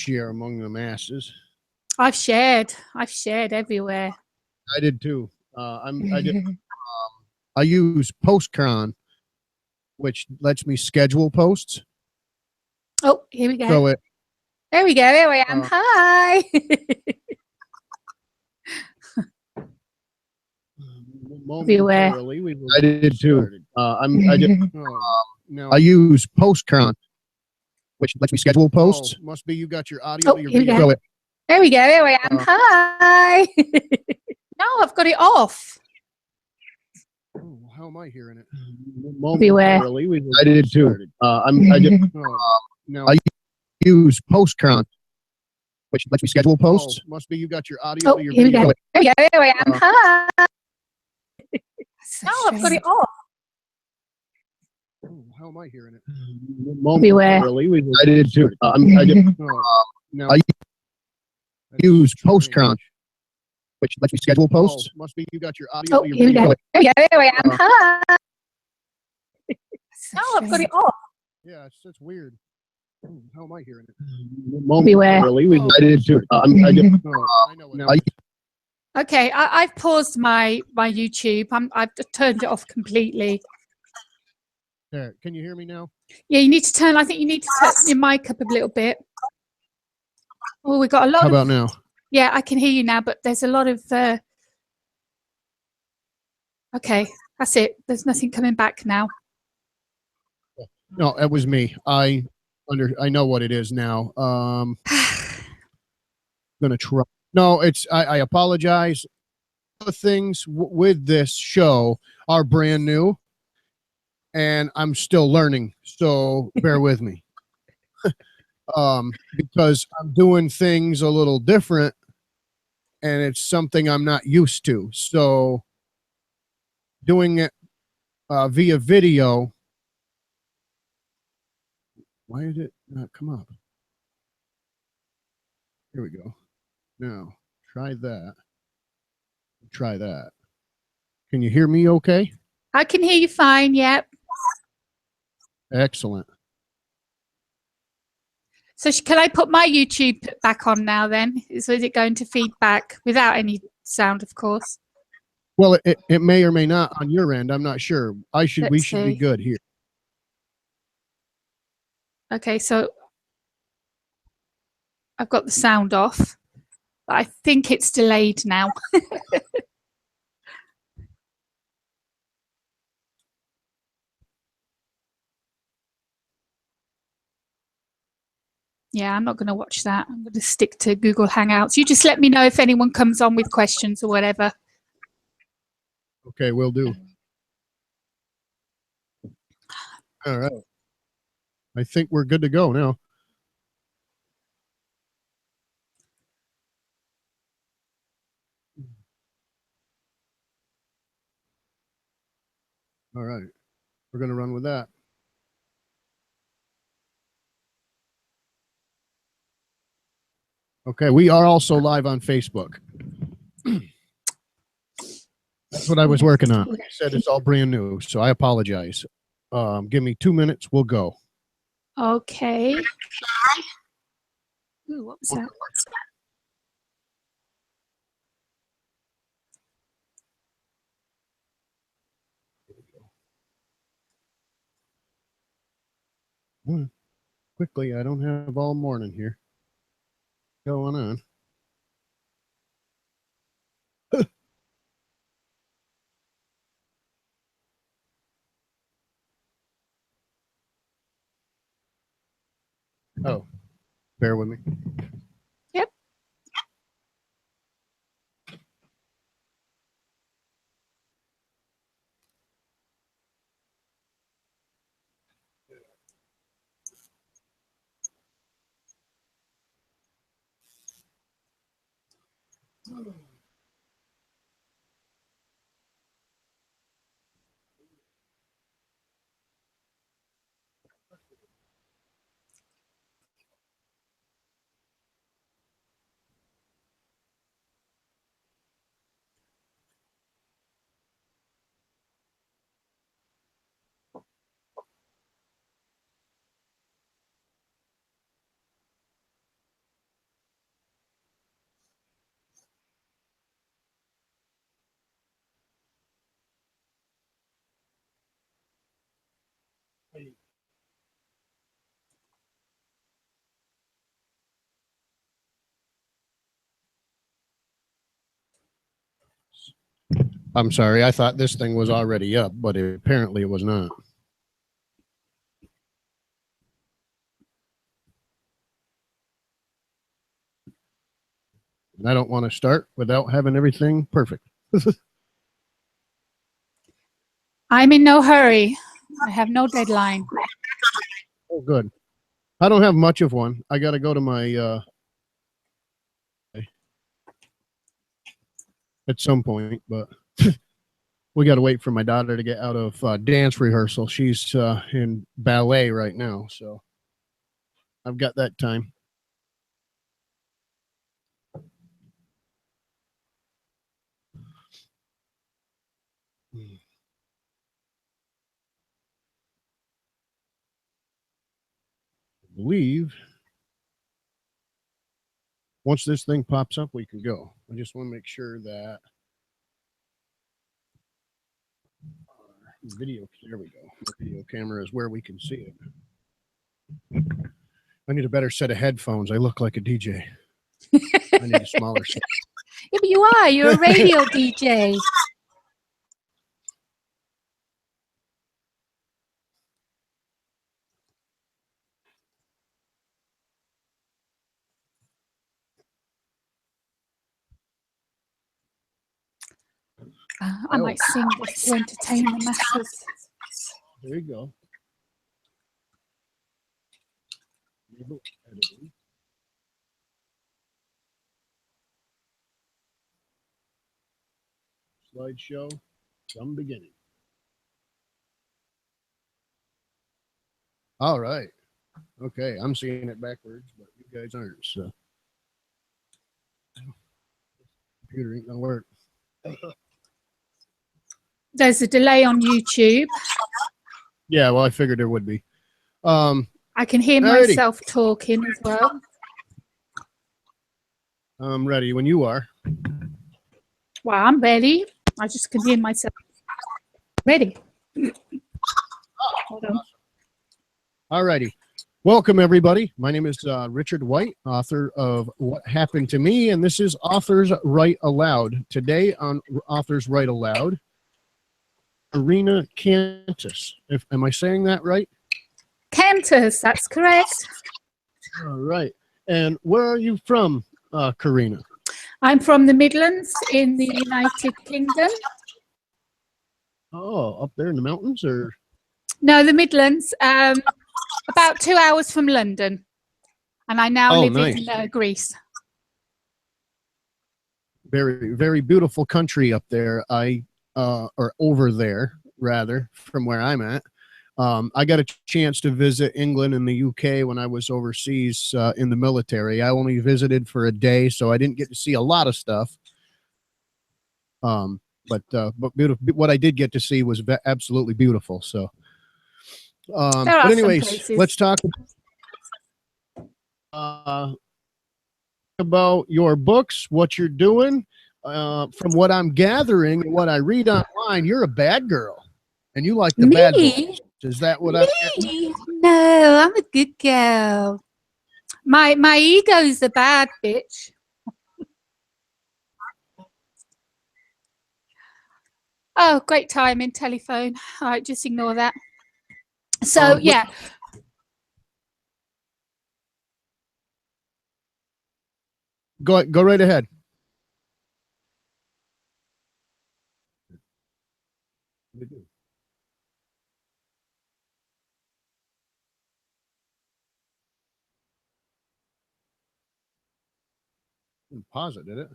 share among the masses. I've shared everywhere. I did too. I use Postcron, which lets me schedule posts. Oh, here we go. So there we go. There I am. Hi. Everywhere. I did too. I use Postcron, which lets me schedule posts. Must be you got your audio. Oh, here we go. There we go. There I am. Hi. No, I've got it off. Oh, how am I hearing it? Everywhere. I did too. I use Postcron, which lets me schedule posts. Must be you got your audio. Oh, here we go. There we go. There I am. Hi. No, I've got it off. Oh, how am I hearing it? Everywhere. I did too. I use Postcron, which lets me schedule posts. Must be you got your audio. Oh, here we go. There we go. There I am. Hi. No, I've got it off. Yeah, it's weird. Oh, how am I hearing it? Everywhere. I did too. Okay, I've paused my YouTube. I've turned it off completely. There, can you hear me now? Yeah, you need to turn. I think you need to turn your mic up a little bit. Oh, we got a lot. How about now? Yeah, I can hear you now, but there's a lot of. Okay, that's it. There's nothing coming back now. No, it was me. I know what it is now. Gonna try. No, it's. I apologize. The things with this show are brand new, and I'm still learning. So bear with me. Because I'm doing things a little different, and it's something I'm not used to. So doing it via video. Why did it not come up? Here we go. Now, try that. Try that. Can you hear me okay? I can hear you fine, yep. Excellent. So can I put my YouTube back on now then? So is it going to feed back without any sound, of course? Well, it may or may not on your end. I'm not sure. We should be good here. Okay, so I've got the sound off, but I think it's delayed now. Yeah, I'm not going to watch that. I'm going to stick to Google Hangouts. You just let me know if anyone comes on with questions or whatever. Okay, will do. All right. I think we're good to go now. All right. We're going to run with that. Okay, we are also live on Facebook. That's what I was working on. Like I said, it's all brand new, so I apologize. Give me 2 minutes, we'll go. Okay. Ooh, what was that? Quickly, I don't have all morning here going on. Oh, bear with me. Yep. I'm sorry. I thought this thing was already up, but apparently it was not. And I don't want to start without having everything perfect. I'm in no hurry. I have no deadline. Oh, good. I don't have much of one. I got to go to my at some point, but we got to wait for my daughter to get out of dance rehearsal. She's in ballet right now, so I've got that time. I believe once this thing pops up, we can go. I just want to make sure that video, there we go. The video camera is where we can see it. I need a better set of headphones. I look like a DJ. I need a smaller set. Yeah, but you are. You're a radio DJ. I might sing this to entertain the masses. There you go. Editing. Slideshow from beginning. All right. Okay, I'm seeing it backwards, but you guys aren't. So computer ain't gonna work. There's a delay on YouTube. Yeah, well, I figured there would be. I can hear Alrighty. myself talking as well. I'm ready when you are. Well, I'm ready. I just can hear myself. Ready. Hold on. All righty. Welcome, everybody. My name is Richard White, author of What Happened to Me, and this is Authors Write Aloud. Today on Authors Write Aloud, Karina Kantas. Am I saying that right? Kantas, that's correct. All right. And where are you from, Karina? I'm from the Midlands in the United Kingdom. Oh, up there in the mountains, or? No, the Midlands, about 2 hours from London. And I now live in Greece. Very, very beautiful country up there. Or over there, rather, from where I'm at. I got a chance to visit England and the UK when I was overseas in the military. I only visited for a day, so I didn't get to see a lot of stuff. But beautiful. What I did get to see was absolutely beautiful. So, but anyways, let's talk about your books, what you're doing. From what I'm gathering and what I read online, you're a bad girl, and you like the bad boys. Is that what I'm getting? No, I'm a good girl. My ego's a bad bitch. Oh, great timing, telephone. All right, just ignore that. So, yeah. Go right ahead. Pause it, did it?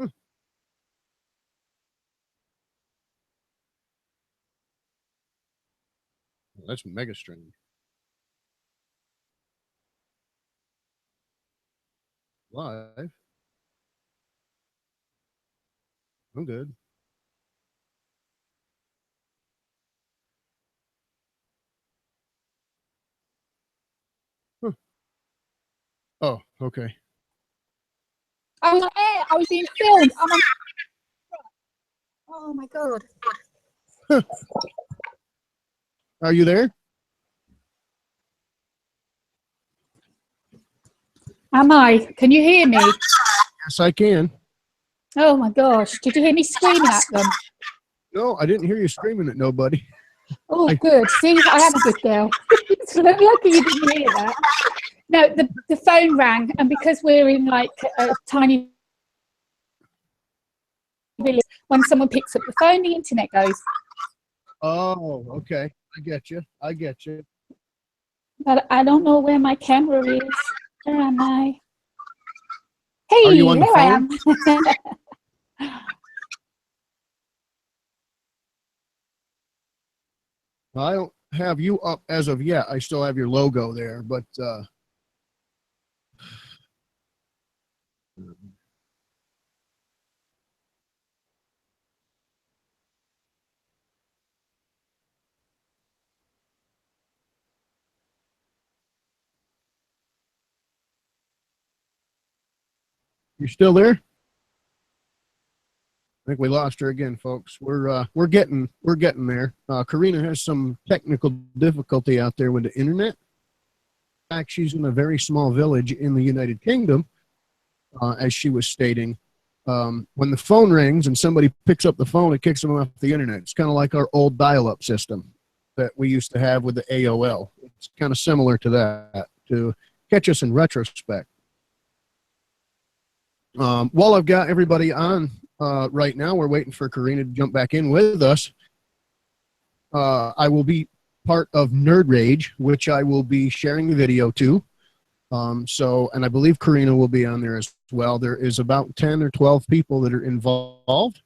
Huh. Well, that's mega strange. Live. I'm good. Huh. Oh, okay. I was on air. I was being filmed. Oh my God. Huh. Are you there? Am I? Can you hear me? Yes, I can. Oh my gosh. Did you hear me screaming at them? No, I didn't hear you screaming at nobody. Oh, good. See, I am a good girl. It's lucky you didn't hear that. No, the phone rang, and because we're in like a tiny village, when someone picks up the phone, the internet goes. Oh, okay. I get you. I get you. But I don't know where my camera is. Where am I? Hey, Are you on the there phone? I am. I don't have you up as of yet. I still have your logo there, but you still there? I think we lost her again, folks. We're getting there. Karina has some technical difficulty out there with the internet. In fact, she's in a very small village in the United Kingdom, as she was stating. When the phone rings and somebody picks up the phone, it kicks them off the internet. It's kind of like our old dial-up system that we used to have with the AOL. It's kind of similar to that, to catch us in retrospect. While I've got everybody on right now, we're waiting for Karina to jump back in with us. I will be part of Nerd Rage, which I will be sharing the video to. And I believe Karina will be on there as well. There is about 10 or 12 people that are involved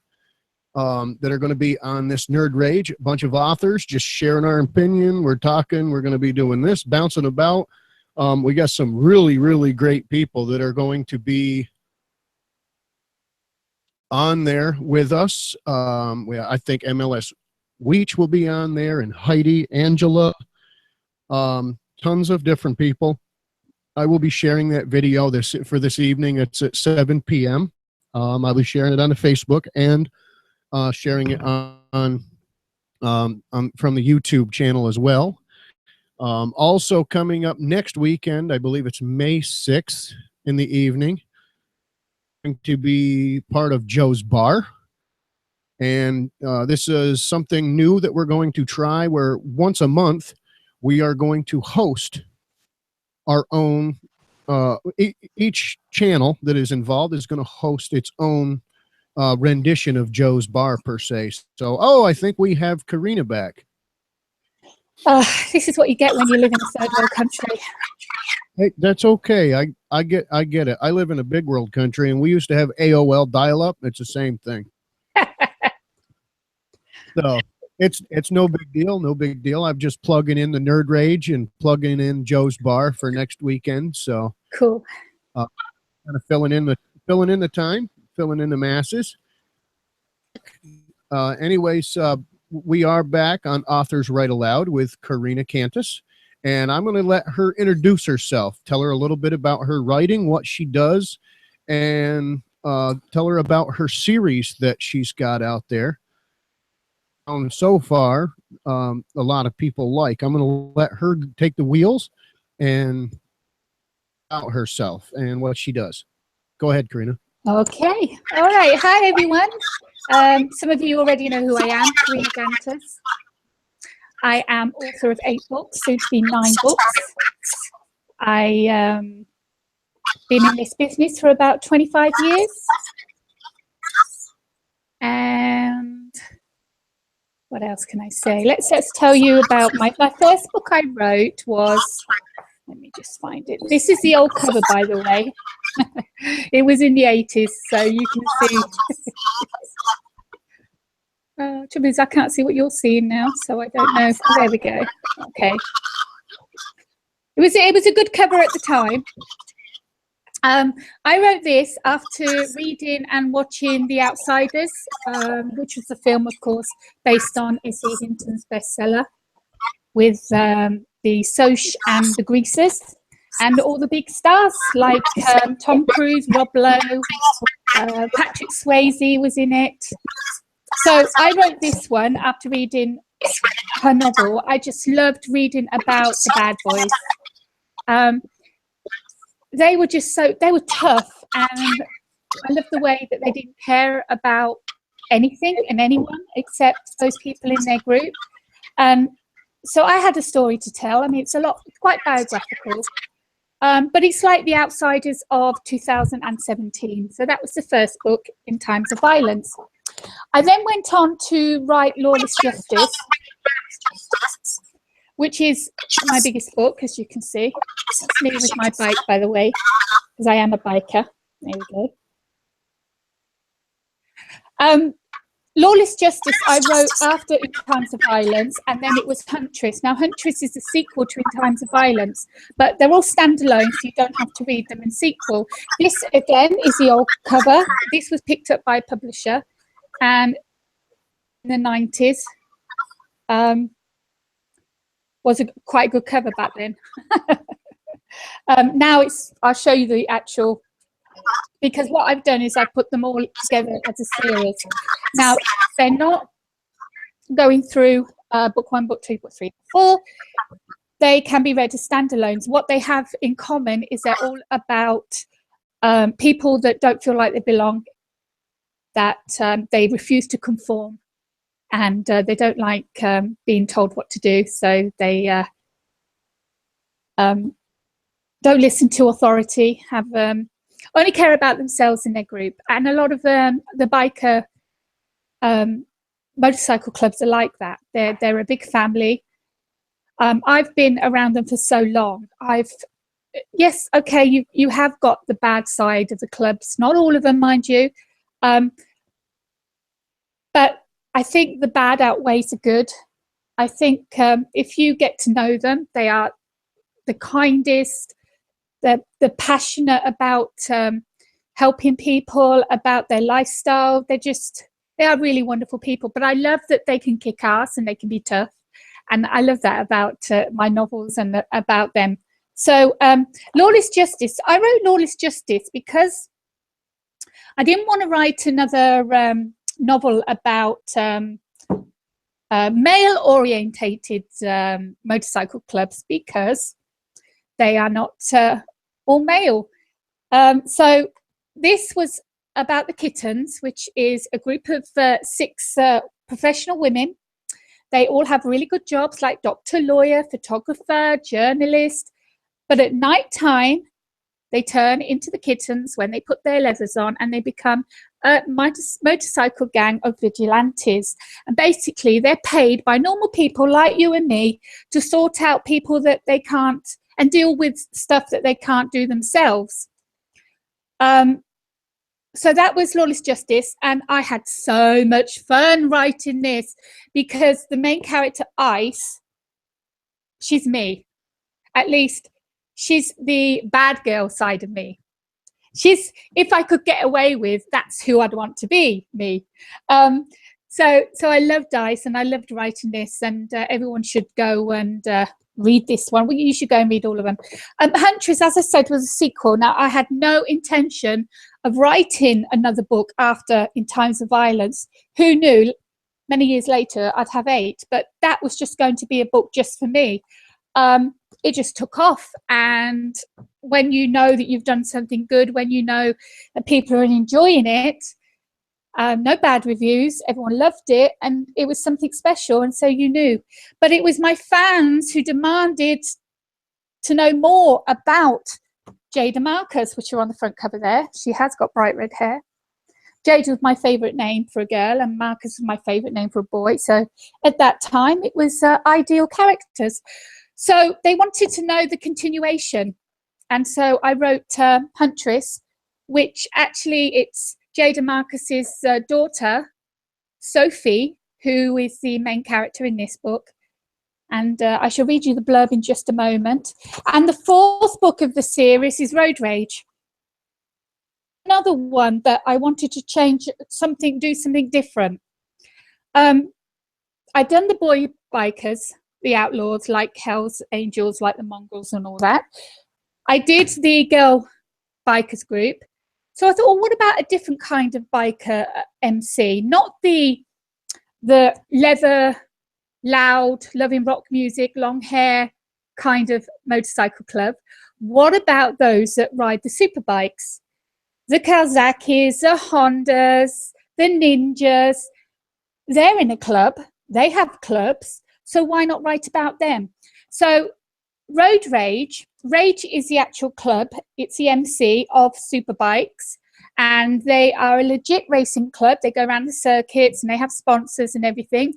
that are going to be on this Nerd Rage. A bunch of authors just sharing our opinion. We're talking. We're going to be doing this, bouncing about. We got some really, really great people that are going to be on there with us. I think MLS Weech will be on there, and Heidi, Angela, tons of different people. I will be sharing that video for this evening. It's at 7 p.m. I'll be sharing it on the Facebook and sharing it on from the YouTube channel as well. Also coming up next weekend, I believe it's May 6th in the evening, going to be part of Joe's Bar. And this is something new that we're going to try, where once a month we are going to host our own, each channel that is involved is going to host its own rendition of Joe's Bar, per se. So, I think we have Karina back. This is what you get when you live in a third world country. Hey, that's okay. I get it. I live in a big world country, and we used to have AOL dial-up. It's the same thing. So it's no big deal. No big deal. I'm just plugging in the Nerd Rage and plugging in Joe's Bar for next weekend. So cool. Kind of filling in the time, filling in the masses. Anyways, we are back on Authors Write Aloud with Karina Kantas, and I'm going to let her introduce herself, tell her a little bit about her writing, what she does, and tell her about her series that she's got out there. So far, a lot of people like. I'm going to let her take the wheels and about herself and what she does. Go ahead, Karina. Okay. All right. Hi, everyone. Some of you already know who I am, Karina Kantas. I am author of 8 books, soon to be 9 books. I been in this business for about 25 years. And what else can I say? Let's tell you about my first book I wrote was, let me just find it. This is the old cover, by the way. It was in the 80s, so you can see. Trouble is, I can't see what you're seeing now, so I don't know. Oh, there we go. Okay. It was a good cover at the time. I wrote this after reading and watching The Outsiders, which was a film, of course, based on S.E. Hinton's bestseller, with the Soch and the Greasers, and all the big stars like Tom Cruise, Rob Lowe, Patrick Swayze was in it. So I wrote this one after reading her novel. I just loved reading about the bad boys. they were just they were tough, and I loved the way that they didn't care about anything and anyone except those people in their group. So I had a story to tell. I mean, it's quite biographical, but it's like The Outsiders of 2017. So that was the first book in times of violence. I then went on to write Lawless Justice, which is my biggest book, as you can see. That's me with my bike, by the way, because I am a biker. There we go. Lawless Justice I wrote after In Times of Violence, and then it was Huntress. Now, Huntress is a sequel to In Times of Violence, but they're all standalone, so you don't have to read them in sequel. This, again, is the old cover. This was picked up by a publisher, and in the 90s, was quite a good cover back then. Now I'll show you the actual, because what I've done is I've put them all together as a series. Now, they're not going through book 1, book 2, book 3, book 4. They can be read as standalones. What they have in common is they're all about people that don't feel like they belong, that they refuse to conform, and they don't like being told what to do, so they don't listen to authority, have only care about themselves and their group. And a lot of the biker motorcycle clubs are like that. They're a big family. I've been around them for so long. Yes, okay, you have got the bad side of the clubs, not all of them, mind you, but I think the bad outweighs the good. I think if you get to know them, they are the kindest, they're passionate about helping people, about their lifestyle. They are really wonderful people. But I love that they can kick ass and they can be tough. And I love that about my novels and about them. So Lawless Justice, I wrote Lawless Justice because I didn't want to write another novel about male-orientated motorcycle clubs, because they are not all male. So this was about the Kittens, which is a group of 6 professional women. They all have really good jobs, like doctor, lawyer, photographer, journalist. But at night time, they turn into the Kittens when they put their leathers on, and they become a motorcycle gang of vigilantes. And basically, they're paid by normal people like you and me to sort out people that they can't, and deal with stuff that they can't do themselves. So that was Lawless Justice, and I had so much fun writing this, because the main character, Ice, she's me. At least she's the bad girl side of me. If I could get away with, that's who I'd want to be, me. So I loved Ice, and I loved writing this, and everyone should go and read this one. Well, you should go and read all of them. Huntress, as I said, was a sequel. Now, I had no intention of writing another book after In Times of Violence. Who knew? Many years later, I'd have 8, but that was just going to be a book just for me. It just took off, and when you know that you've done something good, when you know that people are enjoying it, no bad reviews, everyone loved it, and it was something special, and so you knew. But it was my fans who demanded to know more about Jada Marcus, which are on the front cover there. She has got bright red hair. Jada was my favourite name for a girl, and Marcus was my favourite name for a boy. So at that time, it was ideal characters. So they wanted to know the continuation. And so I wrote Huntress, which actually it's Jada Marcus's daughter, Sophie, who is the main character in this book. And I shall read you the blurb in just a moment. And the 4th book of the series is Road Rage. Another one that I wanted to change something, do something different. I'd done the boy bikers, the outlaws, like Hell's Angels, like the Mongrels and all that. I did the girl bikers group. So I thought, well, what about a different kind of biker MC? Not the leather, loud, loving rock music, long hair kind of motorcycle club. what about those that ride the superbikes? The Kawasaki's, the Hondas, the Ninjas, they're in a club, they have clubs, so why not write about them? So Road Rage is the actual club, it's the MC of superbikes, and they are a legit racing club. They go around the circuits and they have sponsors and everything,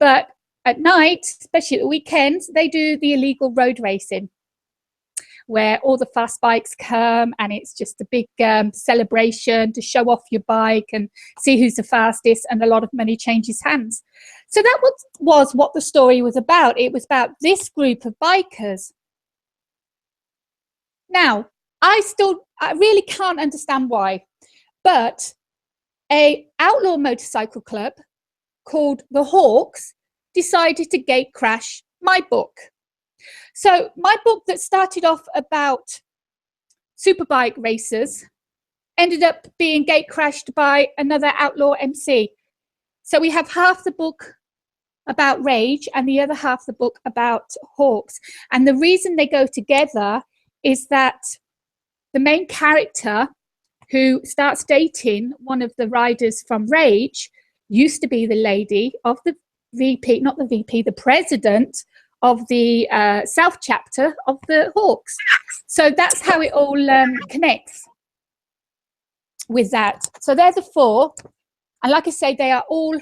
but at night, especially at the weekends, they do the illegal road racing, where all the fast bikes come and it's just a big celebration to show off your bike and see who's the fastest, and a lot of money changes hands. So that was what the story was about. It was about this group of bikers. Now, I really can't understand why, but a outlaw motorcycle club called the Hawks decided to gate crash my book. So my book that started off about superbike racers ended up being gate crashed by another outlaw MC. So we have half the book about rage and the other half the book about hawks. And the reason they go together is that the main character, who starts dating one of the riders from Rage, used to be the lady of the VP, not the VP, the president of the South chapter of the Hawks. So that's how it all connects with that. So there's the four. And like I say, they are all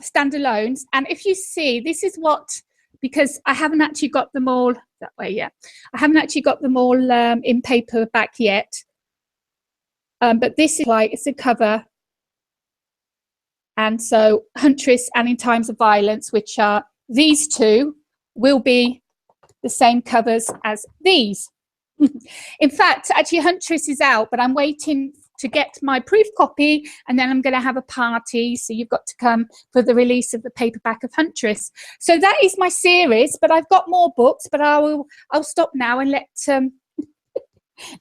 standalones. And if you see, this is what, because I haven't actually got them all that way yet. I haven't actually got them all in paperback yet. But this is like, it's a cover. And so Huntress and In Times of Violence, which are these two, will be the same covers as these. In fact, actually Huntress is out, but I'm waiting to get my proof copy, and then I'm going to have a party, so you've got to come for the release of the paperback of Huntress. So that is my series, but I've got more books, but I'll stop now and let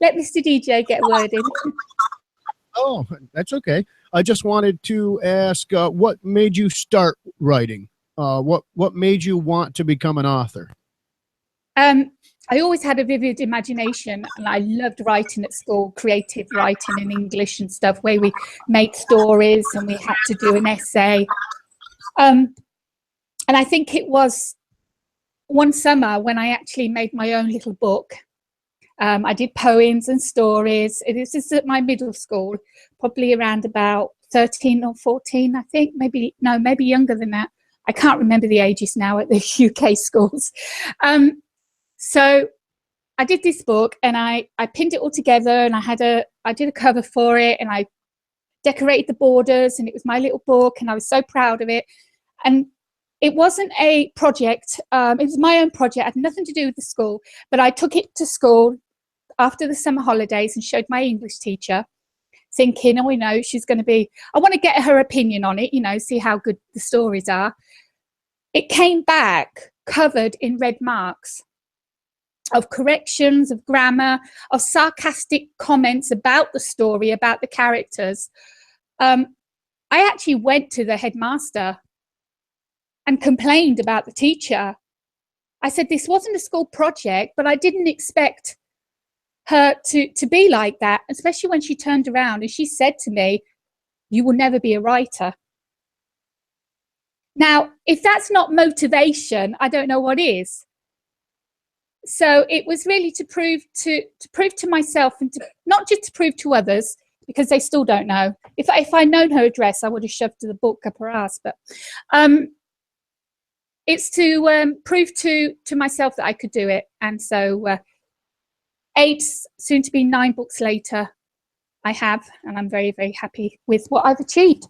let Mr. DJ get a word in. Oh, that's okay. I just wanted to ask, what made you start writing? What made you want to become an author? I always had a vivid imagination, and I loved writing at school, creative writing in English and stuff, where we made stories and we had to do an essay. And I think it was one summer when I actually made my own little book. I did poems and stories. This is at my middle school, probably around about 13 or 14, I think. Maybe younger than that. I can't remember the ages now at the UK schools. So I did this book, and I pinned it all together, and I did a cover for it, and I decorated the borders, and it was my little book, and I was so proud of it. And it wasn't a project, it was my own project. It had nothing to do with the school, but I took it to school after the summer holidays and showed my English teacher, thinking, oh, you know, she's going to be, I want to get her opinion on it, you know, see how good the stories are. It came back covered in red marks of corrections, of grammar, of sarcastic comments about the story, about the characters. I actually went to the headmaster and complained about the teacher. I said, this wasn't a school project, but I didn't expect her to be like that, especially when she turned around and she said to me, you will never be a writer. Now, if that's not motivation, I don't know what is. So it was really to prove to myself, and not just to prove to others, because they still don't know. If I'd known her address, I would have shoved the book up her ass. But it's to prove to myself that I could do it. And so 8, soon to be 9 books later, I have, and I'm very, very happy with what I've achieved.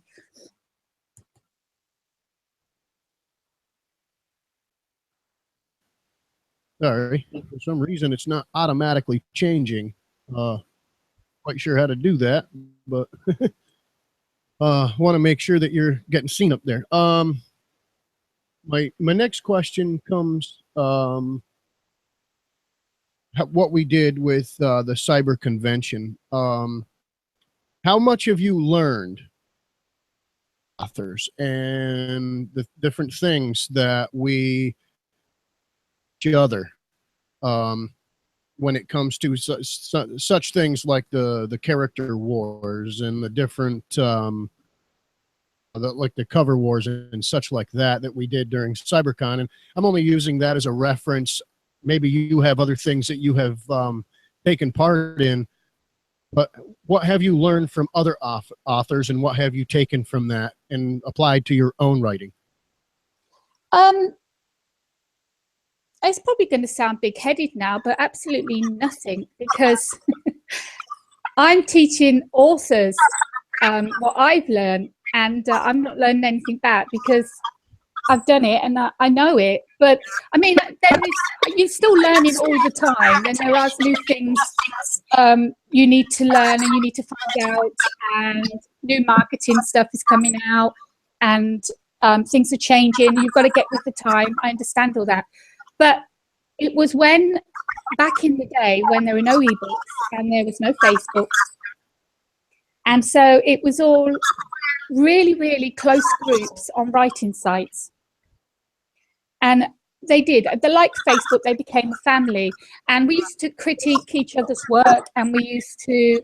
Sorry, for some reason it's not automatically changing. Quite sure how to do that, but want to make sure that you're getting seen up there. My next question comes what we did with the cyber convention. How much have you learned, authors, and the different things that we each other, when it comes to such things like the character wars and the different like the cover wars and such like that we did during CyberCon. And I'm only using that as a reference. Maybe you have other things that you have taken part in, but what have you learned from other authors, and what have you taken from that and applied to your own writing? It's probably going to sound big-headed now, but absolutely nothing, because I'm teaching authors what I've learned, and I'm not learning anything back because I've done it and I know it. But I mean, you're still learning all the time, and there are new things you need to learn and you need to find out, and new marketing stuff is coming out, and things are changing. You've got to get with the time. I understand all that. But it was back in the day, when there were no ebooks and there was no Facebook. And so it was all really, really close groups on writing sites. And they like Facebook, they became a family. And we used to critique each other's work, and we used to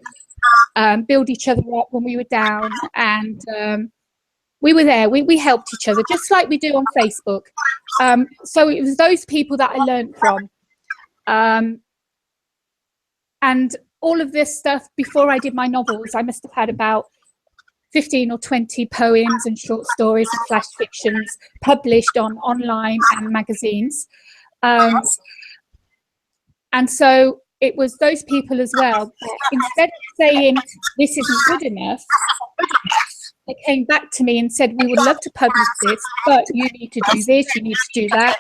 build each other up when we were down. And we were there, we helped each other, just like we do on Facebook. So it was those people that I learned from. And all of this stuff, before I did my novels, I must have had about 15 or 20 poems and short stories and flash fictions published online and magazines. And so it was those people as well, instead of saying this isn't good enough, they came back to me and said, we would love to publish this, but you need to do this, you need to do that.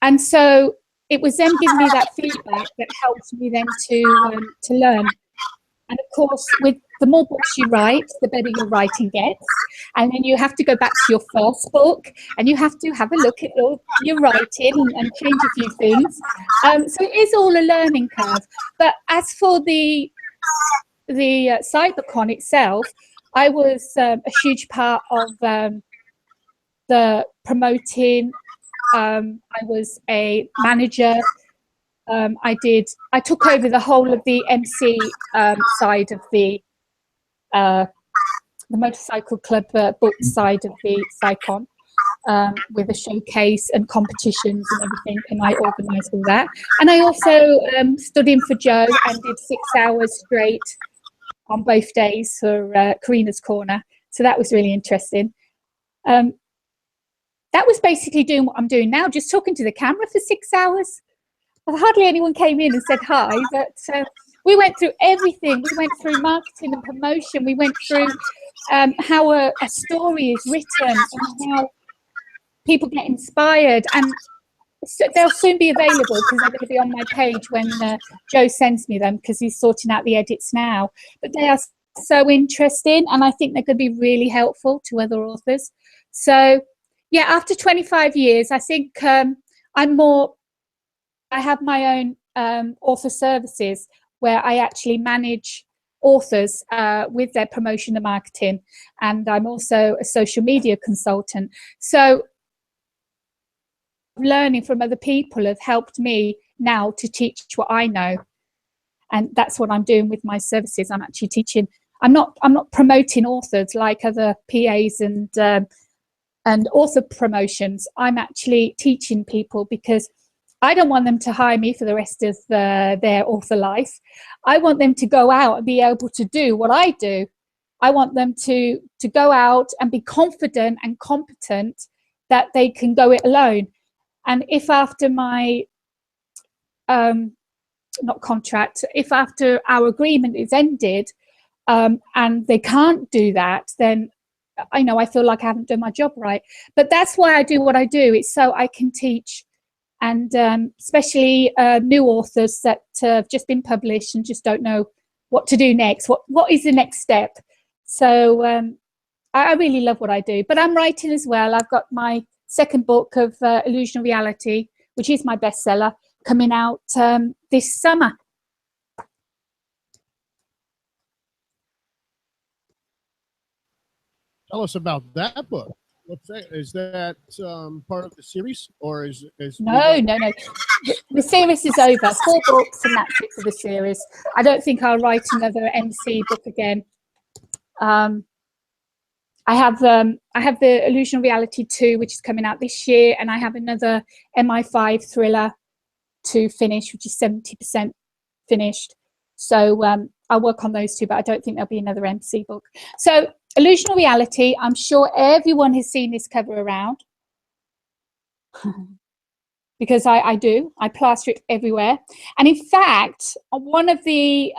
And so it was them giving me that feedback that helped me then to learn. And of course, with the more books you write, the better your writing gets. And then you have to go back to your first book, and you have to have a look at your writing and change a few things. So it is all a learning curve. But as for the CyberCon itself, I was a huge part of the promoting. I was a manager. I took over the whole of the MC side of the motorcycle club book side of the CyCon, with a showcase and competitions and everything, and I organised all that. And I also stood in for Joe and did 6 hours straight on both days for Karina's Corner. So that was really interesting. That was basically doing what I'm doing now, just talking to the camera for 6 hours. Hardly anyone came in and said hi, but we went through everything. We went through marketing and promotion. We went through how a story is written and how people get inspired. And so they'll soon be available, because they're going to be on my page when Joe sends me them, because he's sorting out the edits now. But they are so interesting, and I think they're going to be really helpful to other authors. So yeah, after 25 years, I think I have my own author services, where I actually manage authors with their promotion and marketing, and I'm also a social media consultant. So learning from other people have helped me now to teach what I know, and that's what I'm doing with my services. I'm actually teaching. I'm not promoting authors like other PAs and author promotions. I'm actually teaching people, because I don't want them to hire me for the rest of their author life. I want them to go out and be able to do what I do. I want them to go out and be confident and competent that they can go it alone. And if after my, not contract, if after our agreement is ended and they can't do that, then I feel like I haven't done my job right. But that's why I do what I do. It's so I can teach, and especially new authors that have just been published and just don't know what to do next. What is the next step? So I really love what I do. But I'm writing as well. I've got my second book of Illusional Reality, which is my bestseller, coming out this summer. Tell us about that book. What's that? Is that part of the series, or is No. The series is over. 4 books, and that's it for the series. I don't think I'll write another MC book again. I have the Illusional Reality 2, which is coming out this year, and I have another MI5 thriller to finish, which is 70% finished. So I'll work on those 2, but I don't think there'll be another MC book. So Illusional Reality, I'm sure everyone has seen this cover around. Because I do. I plaster it everywhere. And in fact, on one of the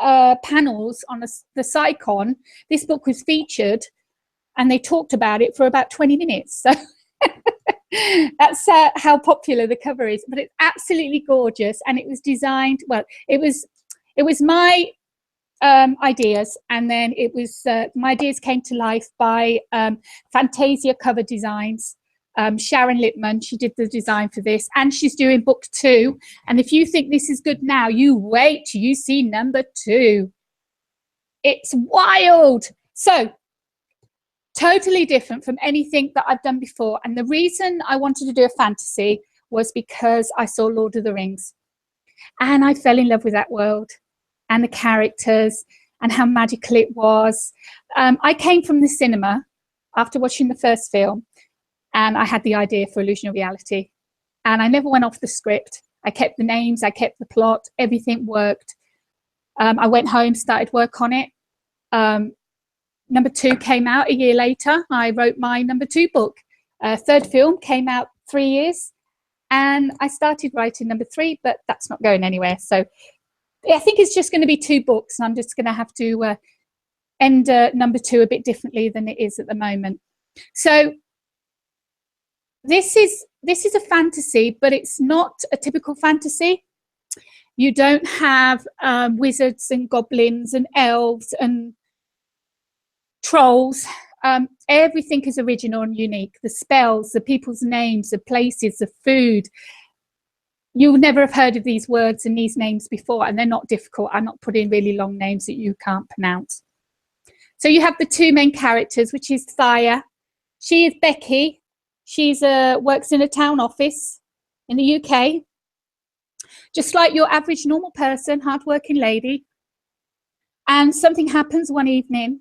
panels on the SciCon, this book was featured, and they talked about it for about 20 minutes. So that's how popular the cover is. But it's absolutely gorgeous, and it was designed, well, it was my ideas, and then it was my ideas came to life by Fantasia Cover Designs. Sharon Lippman, she did the design for this, and she's doing book 2. And if you think this is good now, you wait till you see number 2. It's wild. So totally different from anything that I've done before. And the reason I wanted to do a fantasy was because I saw Lord of the Rings, and I fell in love with that world and the characters and how magical it was. I came from the cinema after watching the first film, and I had the idea for Illusional Reality, and I never went off the script. I kept the names, I kept the plot, everything worked. I went home, started work on it. Number 2 came out a year later. I wrote my number 2 book. 3rd film came out 3 years, and I started writing number 3, but that's not going anywhere. So I think it's just going to be 2 books, and I'm just going to have to end number 2 a bit differently than it is at the moment. So this is a fantasy, but it's not a typical fantasy. You don't have wizards and goblins and elves and trolls. Everything is original and unique. The spells, the people's names, the places, the food. You would never have heard of these words and these names before, and they're not difficult. I'm not putting really long names that you can't pronounce. So you have the 2 main characters, which is Thaya. She is Becky. She's works in a town office in the UK, just like your average normal person, hardworking lady. And something happens one evening,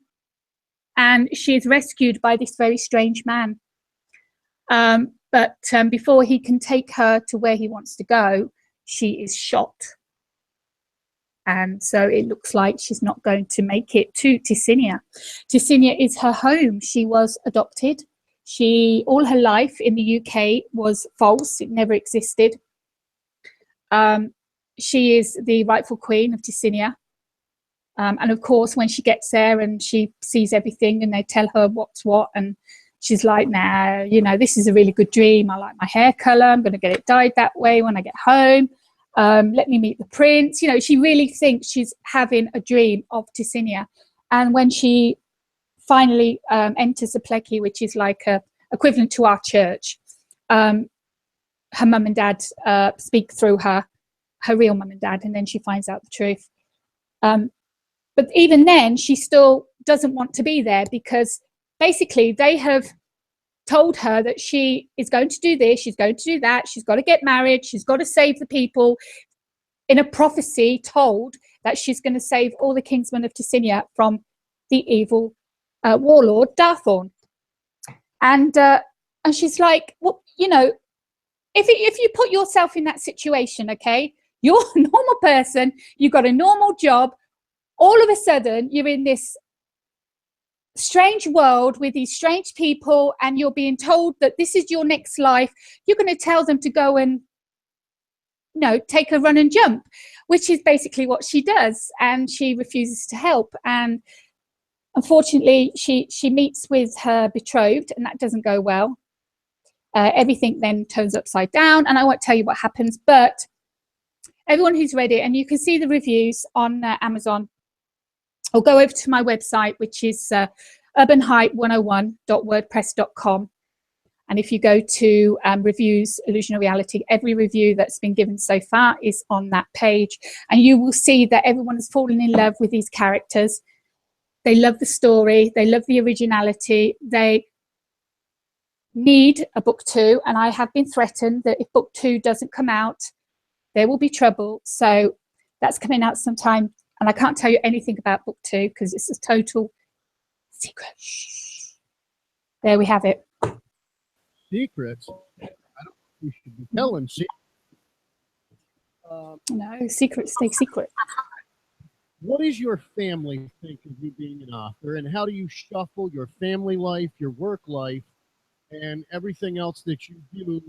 and she is rescued by this very strange man. But before he can take her to where he wants to go, she is shot. And so it looks like she's not going to make it to Ticinia. Ticinia is her home. She was adopted. All her life in the UK was false. It never existed. She is the rightful queen of Ticinia. And of course, when she gets there and she sees everything and they tell her what's what, and she's like, nah, you know, this is a really good dream. I like my hair color. I'm going to get it dyed that way when I get home. Let me meet the prince. You know, she really thinks she's having a dream of Ticinia. And when she finally enters the Plecky, which is like a equivalent to our church, her mum and dad speak through her real mum and dad, and then she finds out the truth. But even then, she still doesn't want to be there, because basically they have told her that she is going to do this, she's going to do that, she's got to get married, she's got to save the people. In a prophecy told that she's going to save all the kingsmen of Ticinia from the evil warlord Darthorn. And she's like, well, you know, if you put yourself in that situation, okay, you're a normal person, you've got a normal job, all of a sudden you're in this strange world with these strange people, and you're being told that this is your next life. You're going to tell them to go and, you know, take a run and jump, which is basically what she does. And she refuses to help. And unfortunately, she meets with her betrothed, and that doesn't go well. Everything then turns upside down, and I won't tell you what happens, but everyone who's read it, and you can see the reviews on Amazon, or go over to my website, which is urbanhype101.wordpress.com. And if you go to reviews, Illusional Reality, every review that's been given so far is on that page. And you will see that everyone has fallen in love with these characters. They love the story. They love the originality. They need a book 2, and I have been threatened that if book 2 doesn't come out, there will be trouble. So that's coming out sometime, and I can't tell you anything about book 2 because it's a total secret. Shh. There we have it. Secrets? I don't think we should be telling secrets. No, secrets stay secret. What does your family think of you being an author, and how do you shuffle your family life, your work life, and everything else that you do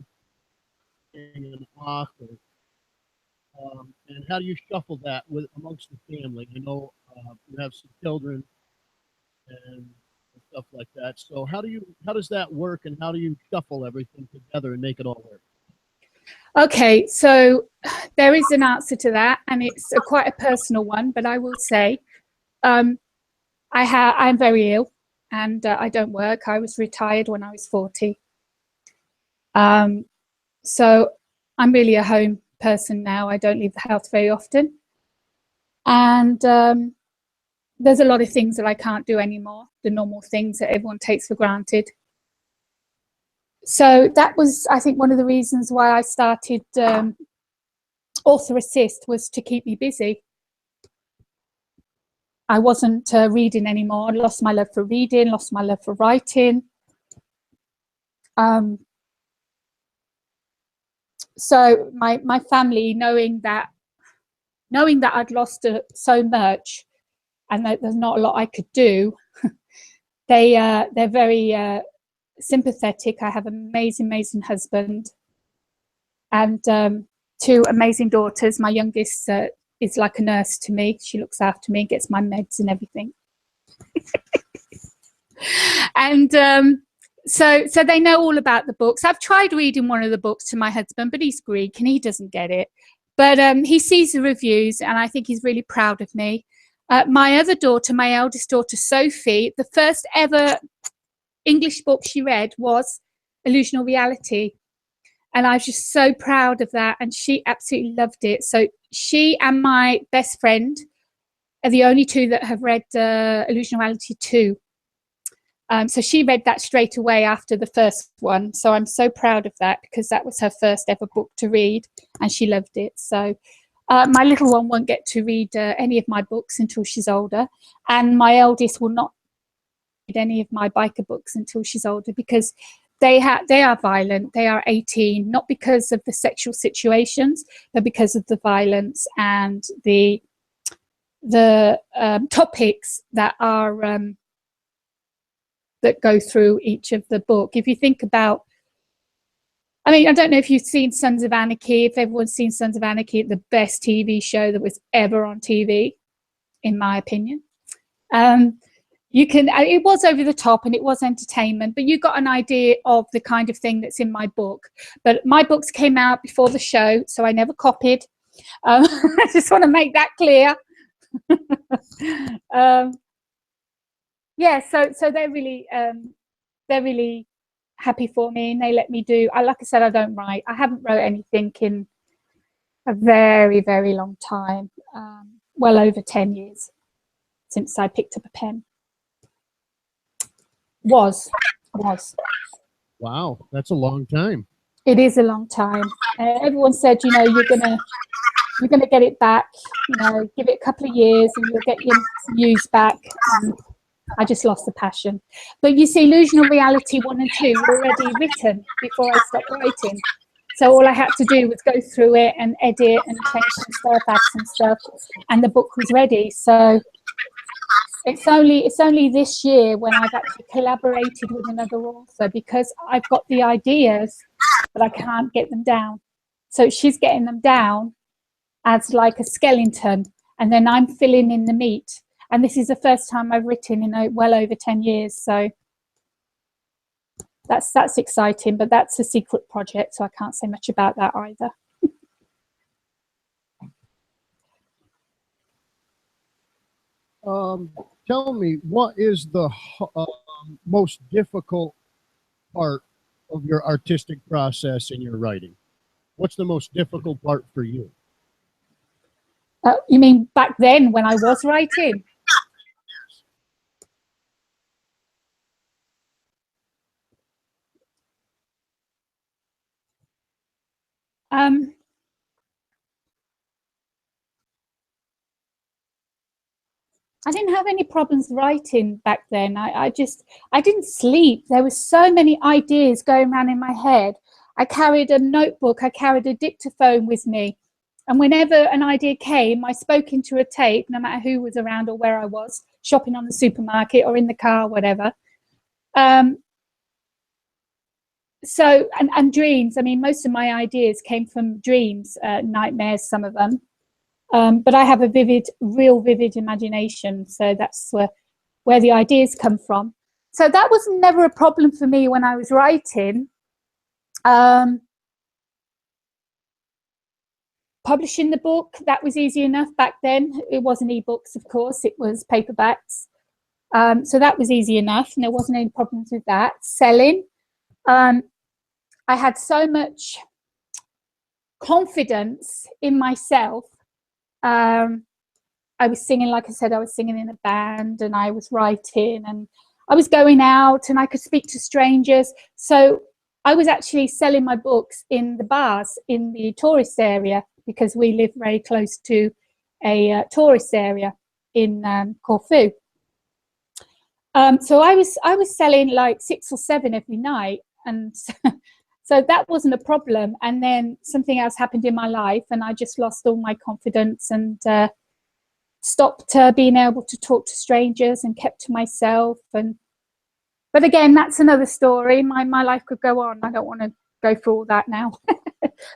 being an author? And how do you shuffle that with amongst the family? I know you have some children and stuff like that. So how does that work, and how do you shuffle everything together and make it all work? Okay, so there is an answer to that, and it's quite a personal one, but I will say I'm very ill, and I don't work. I was retired when I was 40. So I'm really a home person now. I don't leave the house very often. And there's a lot of things that I can't do anymore, the normal things that everyone takes for granted. So that was, I think, one of the reasons why I started Author Assist, was to keep me busy. I wasn't reading anymore. I lost my love for reading, lost my love for writing. So my family, knowing that I'd lost so much and that there's not a lot I could do, they're very sympathetic. I have an amazing husband and 2 amazing daughters. My youngest is like a nurse to me. She looks after me, gets my meds and everything. And so they know all about the books. I've tried reading one of the books to my husband, but he's Greek and he doesn't get it. But he sees the reviews, and I think he's really proud of me. My other daughter, my eldest daughter, Sophie, the first ever English book she read was Illusional Reality. And I was just so proud of that. And she absolutely loved it. So she and my best friend are the only 2 that have read Illusional Reality 2. So she read that straight away after the first one. So I'm so proud of that, because that was her first ever book to read and she loved it. So my little one won't get to read any of my books until she's older. And my eldest will not read any of my biker books until she's older, because they are violent. They are 18, not because of the sexual situations, but because of the violence and the topics that are that go through each of the book. If you think about, I mean, I don't know if you've seen Sons of Anarchy. If everyone's seen Sons of Anarchy, the best TV show that was ever on TV, in my opinion. It was over the top and it was entertainment, but you got an idea of the kind of thing that's in my book. But my books came out before the show, so I never copied. I just want to make that clear. Yeah, so they're really happy for me, and they let me do. Like I said, I don't write. I haven't wrote anything in a very long time. Well over 10 years since I picked up a pen. Was. Wow, that's a long time. It is a long time. Everyone said, you know, you're gonna get it back. You know, give it a couple of years and you'll get your views back. I just lost the passion. But you see, Illusional Reality 1 and 2 were already written before I stopped writing. So all I had to do was go through it and edit and change some stuff, add some stuff, and the book was ready. So it's only this year when I've actually collaborated with another author, because I've got the ideas, but I can't get them down. So she's getting them down as like a skeleton, and then I'm filling in the meat. And this is the first time I've written in well over 10 years. So that's exciting, but that's a secret project, so I can't say much about that either. Tell me, what is the most difficult part of your artistic process in your writing? What's the most difficult part for you? You mean back then when I was writing? I didn't have any problems writing back then. I didn't sleep. There were so many ideas going around in my head. I carried a notebook, I carried a dictaphone with me. And whenever an idea came, I spoke into a tape, no matter who was around or where I was, shopping on the supermarket or in the car, whatever. So, and dreams. I mean, most of my ideas came from dreams, nightmares, some of them. But I have a real vivid imagination. So that's where the ideas come from. So that was never a problem for me when I was writing. Publishing the book, that was easy enough back then. It wasn't ebooks, of course, it was paperbacks. So that was easy enough, and there wasn't any problems with that. Selling, I had so much confidence in myself. I was singing, like I said, I was singing in a band, and I was writing, and I was going out, and I could speak to strangers. So I was actually selling my books in the bars in the tourist area, because we live very close to a tourist area in Corfu. So I was selling like 6 or 7 every night, and so that wasn't a problem. And then something else happened in my life, and I just lost all my confidence and stopped being able to talk to strangers and kept to myself. But again, that's another story. My life could go on. I don't want to go through all that now.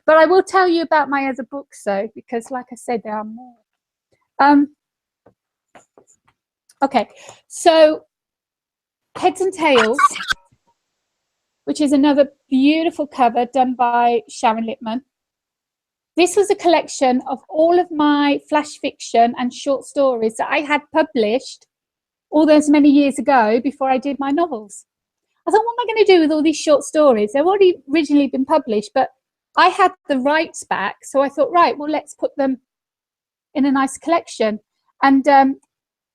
But I will tell you about my other books, though, because like I said, there are more. Okay, so Heads and Tails, which is another beautiful cover done by Sharon Lippman. This was a collection of all of my flash fiction and short stories that I had published all those many years ago before I did my novels. I thought, what am I going to do with all these short stories? They've already originally been published, but I had the rights back. So I thought, right, well, let's put them in a nice collection. And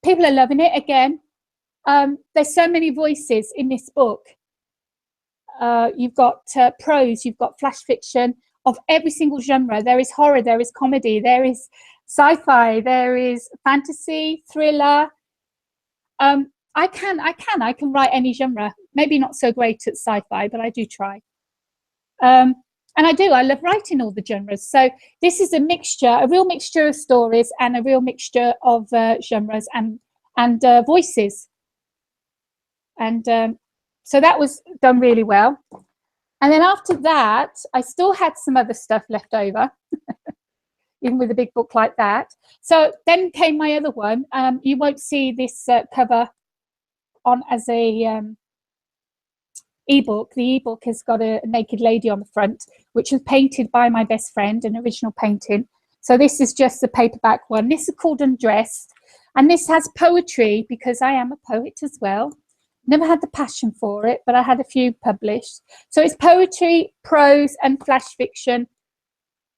people are loving it again. There's so many voices in this book. You've got prose, you've got flash fiction of every single genre. There is horror, there is comedy, there is sci-fi, there is fantasy, thriller. I can write any genre. Maybe not so great at sci-fi, but I do try. And I love writing all the genres. So this is a mixture, a real mixture of stories and a real mixture of genres and voices. And so that was done really well. And then after that, I still had some other stuff left over, even with a big book like that. So then came my other one. You won't see this cover on as a ebook. The ebook has got a naked lady on the front, which was painted by my best friend, an original painting. So this is just the paperback one. This is called Undressed, and this has poetry because I am a poet as well. Never had the passion for it, but I had a few published. So it's poetry, prose, and flash fiction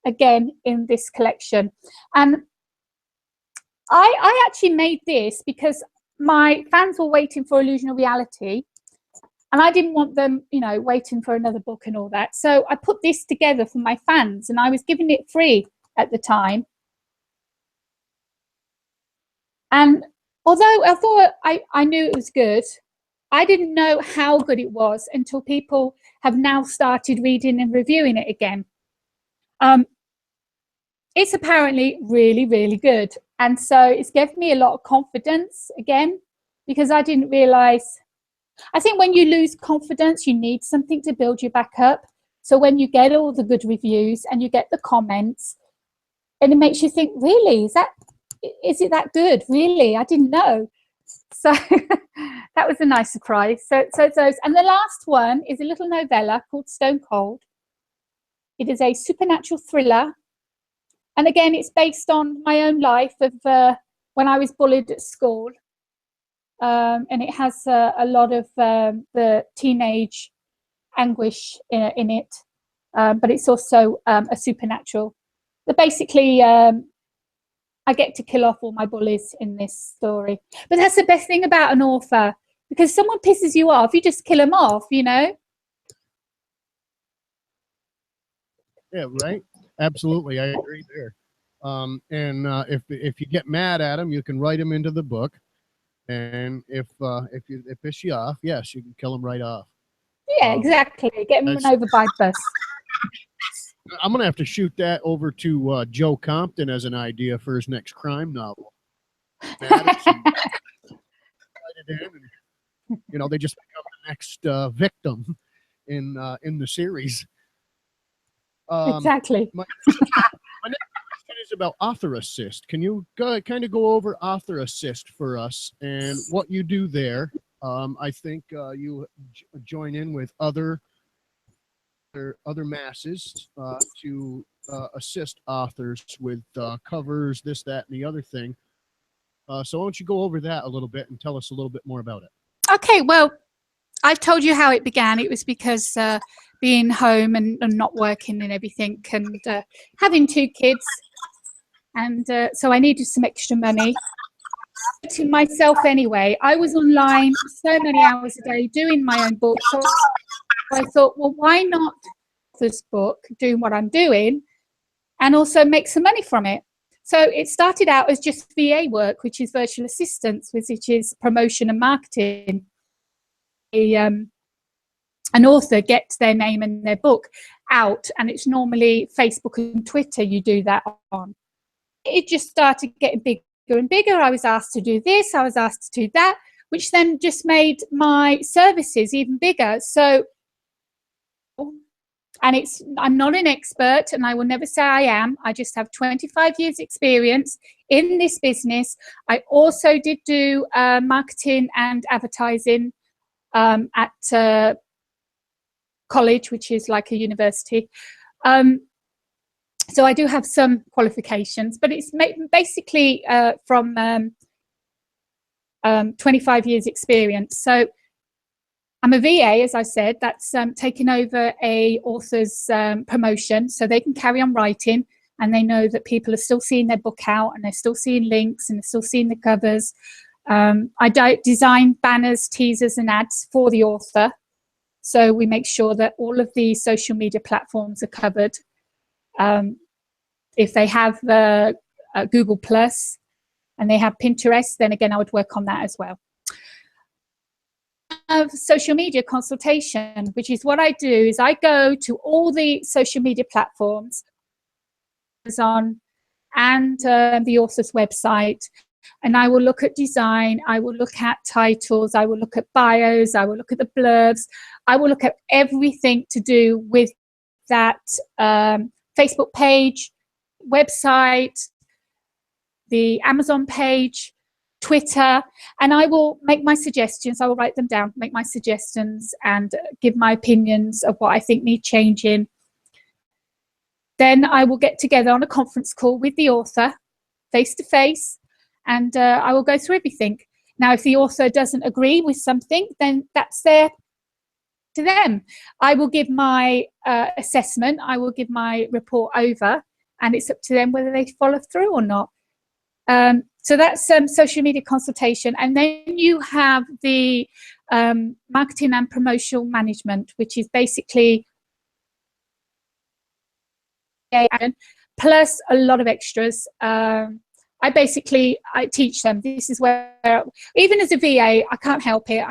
again in this collection. And I actually made this because my fans were waiting for Illusional Reality, and I didn't want them, you know, waiting for another book and all that. So I put this together for my fans, and I was giving it free at the time. And although I thought I knew it was good, I didn't know how good it was until people have now started reading and reviewing it again. It's apparently really, really good. And so it's given me a lot of confidence again, because I didn't realize, I think when you lose confidence, you need something to build you back up. So when you get all the good reviews and you get the comments, and it makes you think, really, is it that good? Really? I didn't know. So that was a nice surprise. So those. And the last one is a little novella called Stone Cold. It is a supernatural thriller. And again, it's based on my own life of when I was bullied at school. And it has a lot of the teenage anguish in it. But it's also a supernatural. But basically, I get to kill off all my bullies in this story. But that's the best thing about an author, because someone pisses you off, you just kill them off, you know? Yeah, right. absolutely. I agree there. And if you get mad at them, you can write them into the book. And if it piss you off, yes, you can kill them right off. Yeah, exactly. Get them run over by bus. I'm gonna have to shoot that over to Joe Compton as an idea for his next crime novel. Madison, write it in, and, you know, they just become the next victim in the series. Exactly. My next question is about Author Assist. Can you kind of go over Author Assist for us and what you do there? I think you join in with other masses to assist authors with covers, this, that, and the other thing. So why don't you go over that a little bit and tell us a little bit more about it? Okay, well, I've told you how it began. It was because being home and not working and everything, and having 2 kids, and so I needed some extra money. To myself anyway, I was online so many hours a day doing my own book, so I thought, well, why not this book, doing what I'm doing, and also make some money from it? So it started out as just VA work, which is virtual assistance, which is promotion and marketing. An author gets their name and their book out, and it's normally Facebook and Twitter you do that on. It just started getting bigger and bigger. I was asked to do this, I was asked to do that, which then just made my services even bigger. So, and I'm not an expert, and I will never say I am. I just have 25 years experience in this business. I also did do marketing and advertising at college, which is like a university. So I do have some qualifications, but it's basically from 25 years experience. So I'm a VA, as I said, that's taken over a author's promotion, so they can carry on writing, and they know that people are still seeing their book out, and they're still seeing links, and they're still seeing the covers. I design banners, teasers, and ads for the author. So we make sure that all of the social media platforms are covered. If they have Google Plus and they have Pinterest, then again, I would work on that as well. Social media consultation, which is what I do, is I go to all the social media platforms, Amazon and the author's website, and I will look at design, I will look at titles, I will look at bios, I will look at the blurbs, I will look at everything to do with that Facebook page, website, the Amazon page, Twitter, and I will make my suggestions. I will write them down, make my suggestions, and give my opinions of what I think need changing. Then I will get together on a conference call with the author, face to face, and I will go through everything. Now, if the author doesn't agree with something, then that's there to them. I will give my assessment, I will give my report over, and it's up to them whether they follow through or not. So that's social media consultation. And then you have the marketing and promotional management, which is basically plus a lot of extras. I teach them. This is where, even as a VA, I can't help it.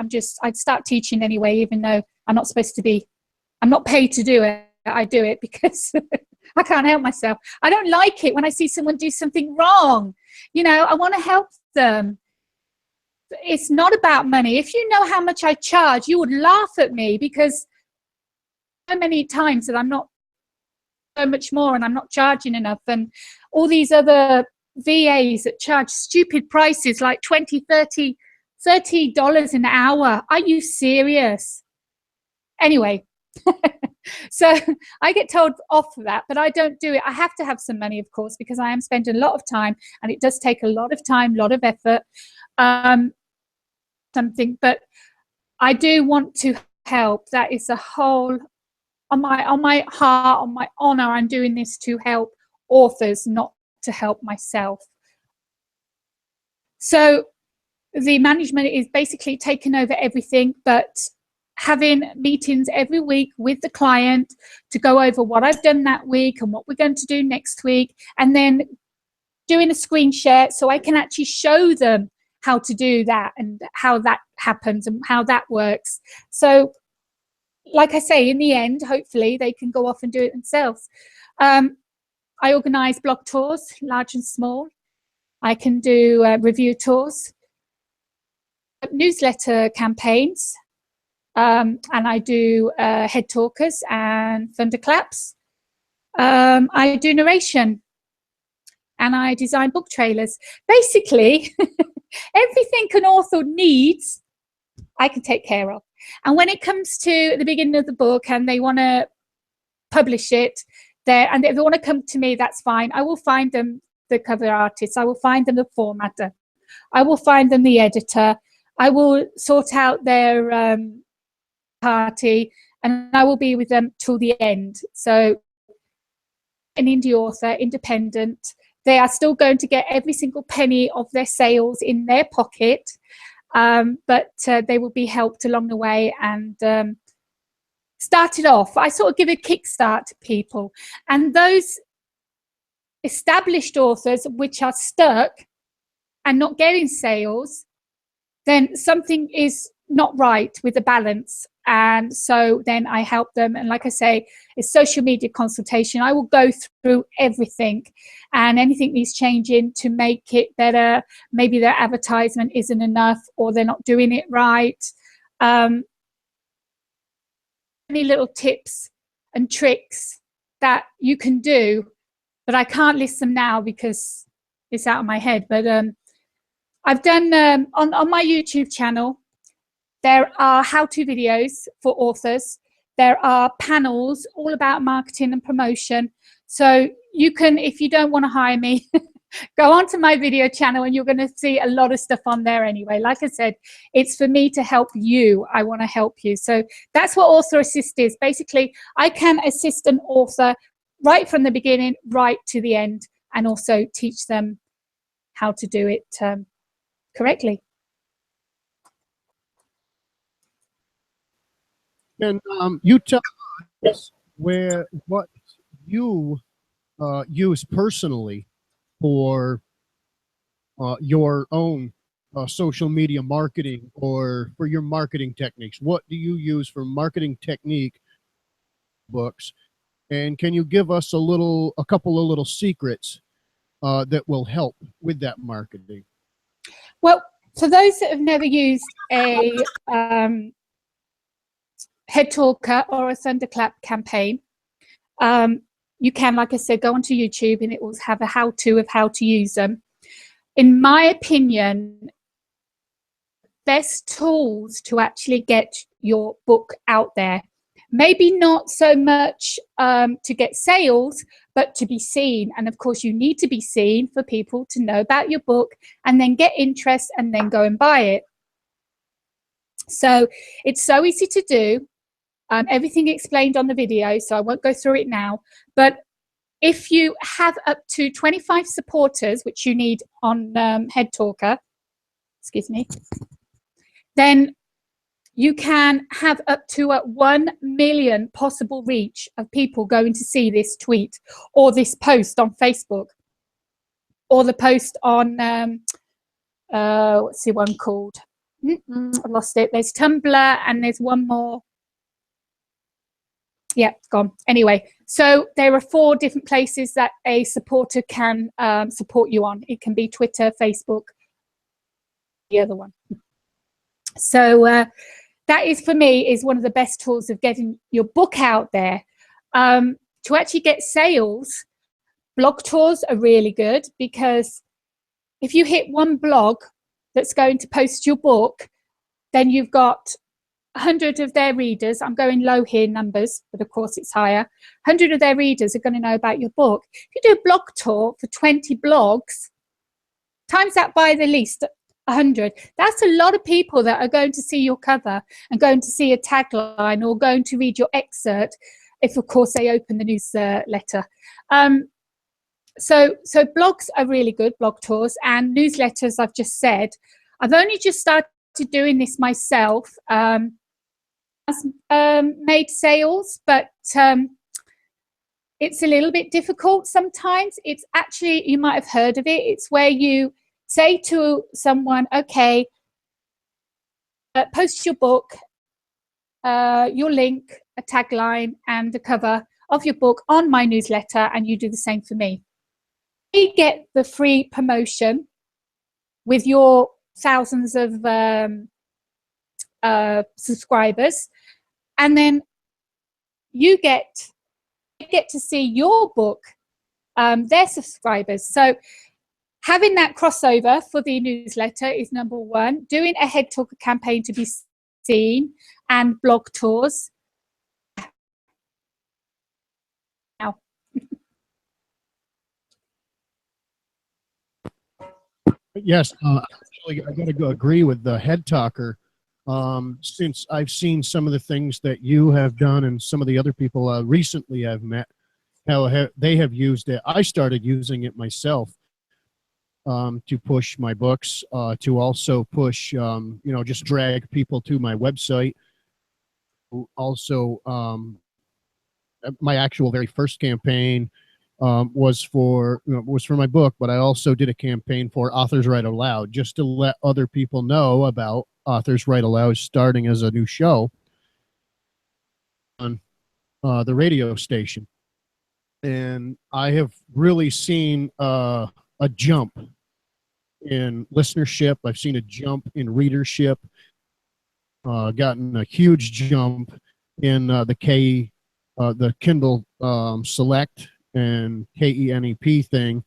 I'd start teaching anyway, even though I'm not supposed to be, I'm not paid to do it. I do it because I can't help myself. I don't like it when I see someone do something wrong. You know, I want to help them. It's not about money. If you know how much I charge, you would laugh at me, because so many times that I'm not so much more and I'm not charging enough, and all these other VAs that charge stupid prices like $20, $30 an hour. Are you serious? Anyway, so I get told off for that, but I don't do it. I have to have some money, of course, because I am spending a lot of time, and it does take a lot of time, a lot of effort, but I do want to help. That is a whole, on my heart, on my honor, I'm doing this to help authors, not to help myself. So the management is basically taking over everything, but having meetings every week with the client to go over what I've done that week and what we're going to do next week, and then doing a screen share so I can actually show them how to do that and how that happens and how that works. So like I say, in the end, hopefully they can go off and do it themselves. I organise blog tours, large and small. I can do review tours, newsletter campaigns, and I do head talkers and thunderclaps. I do narration, and I design book trailers. Basically, everything an author needs, I can take care of. And when it comes to the beginning of the book and they want to publish it, and if they want to come to me, that's fine. I will find them the cover artist. I will find them the formatter. I will find them the editor. I will sort out their party, and I will be with them till the end. So an indie author, independent, they are still going to get every single penny of their sales in their pocket, but they will be helped along the way and started off. I sort of give a kickstart to people, and those established authors which are stuck and not getting sales, then something is not right with the balance. And so then I help them, and like I say, it's social media consultation. I will go through everything, and anything needs changing to make it better. Maybe their advertisement isn't enough, or they're not doing it right. Any little tips and tricks that you can do, but I can't list them now because it's out of my head. But I've done on my YouTube channel, there are how-to videos for authors. There are panels all about marketing and promotion. So you can, if you don't want to hire me, go onto my video channel and you're going to see a lot of stuff on there anyway. Like I said, it's for me to help you. I want to help you. So that's what Author Assist is. Basically, I can assist an author right from the beginning, right to the end, and also teach them how to do it correctly. And you tell us what you use personally for your own social media marketing, or for your marketing techniques. What do you use for marketing technique books? And can you give us a couple of little secrets that will help with that marketing? Well, for those that have never used a head talker or a thunderclap campaign, you can, like I said, go onto YouTube and it will have a how-to of how to use them. In my opinion, best tools to actually get your book out there. Maybe not so much to get sales, but to be seen. And of course, you need to be seen for people to know about your book and then get interest and then go and buy it. So it's so easy to do. Everything explained on the video, so I won't go through it now. But if you have up to 25 supporters, which you need on Head Talker, excuse me, then you can have up to 1 million possible reach of people going to see this tweet or this post on Facebook, or the post on, what's the one called? I lost it. There's Tumblr and there's one more. Yeah, gone. Anyway, so there are 4 different places that a supporter can support you on. It can be Twitter, Facebook, the other one. So that is, for me, is one of the best tools of getting your book out there. To actually get sales, blog tours are really good, because if you hit one blog that's going to post your book, then you've got 100 of their readers. I'm going low here numbers, but of course it's higher. 100 of their readers are going to know about your book. If you do a blog tour for 20 blogs, times that by the least 100, that's a lot of people that are going to see your cover and going to see a tagline or going to read your excerpt, if of course they open the newsletter. So blogs are really good, blog tours, and newsletters. I've just said, I've only just started doing this myself. made sales, but it's a little bit difficult sometimes. It's actually, you might have heard of it, it's where you say to someone, okay, post your book, your link, a tagline, and the cover of your book on my newsletter, and you do the same for me. You get the free promotion with your thousands of subscribers, and then you get to see your book, their subscribers. So having that crossover for the newsletter is number one. Doing a head talker campaign to be seen and blog tours. Now. Yes, actually, I got to agree with the head talker. Since I've seen some of the things that you have done and some of the other people recently I've met, how they have used it. I started using it myself to push my books, to also push, just drag people to my website. Also, my actual very first campaign was for my book, but I also did a campaign for Authors Write Aloud, just to let other people know about Authors Write Aloud starting as a new show on the radio station. And I have really seen a jump in listenership. I've seen a jump in readership, gotten a huge jump in the Kindle Select and KENEP thing.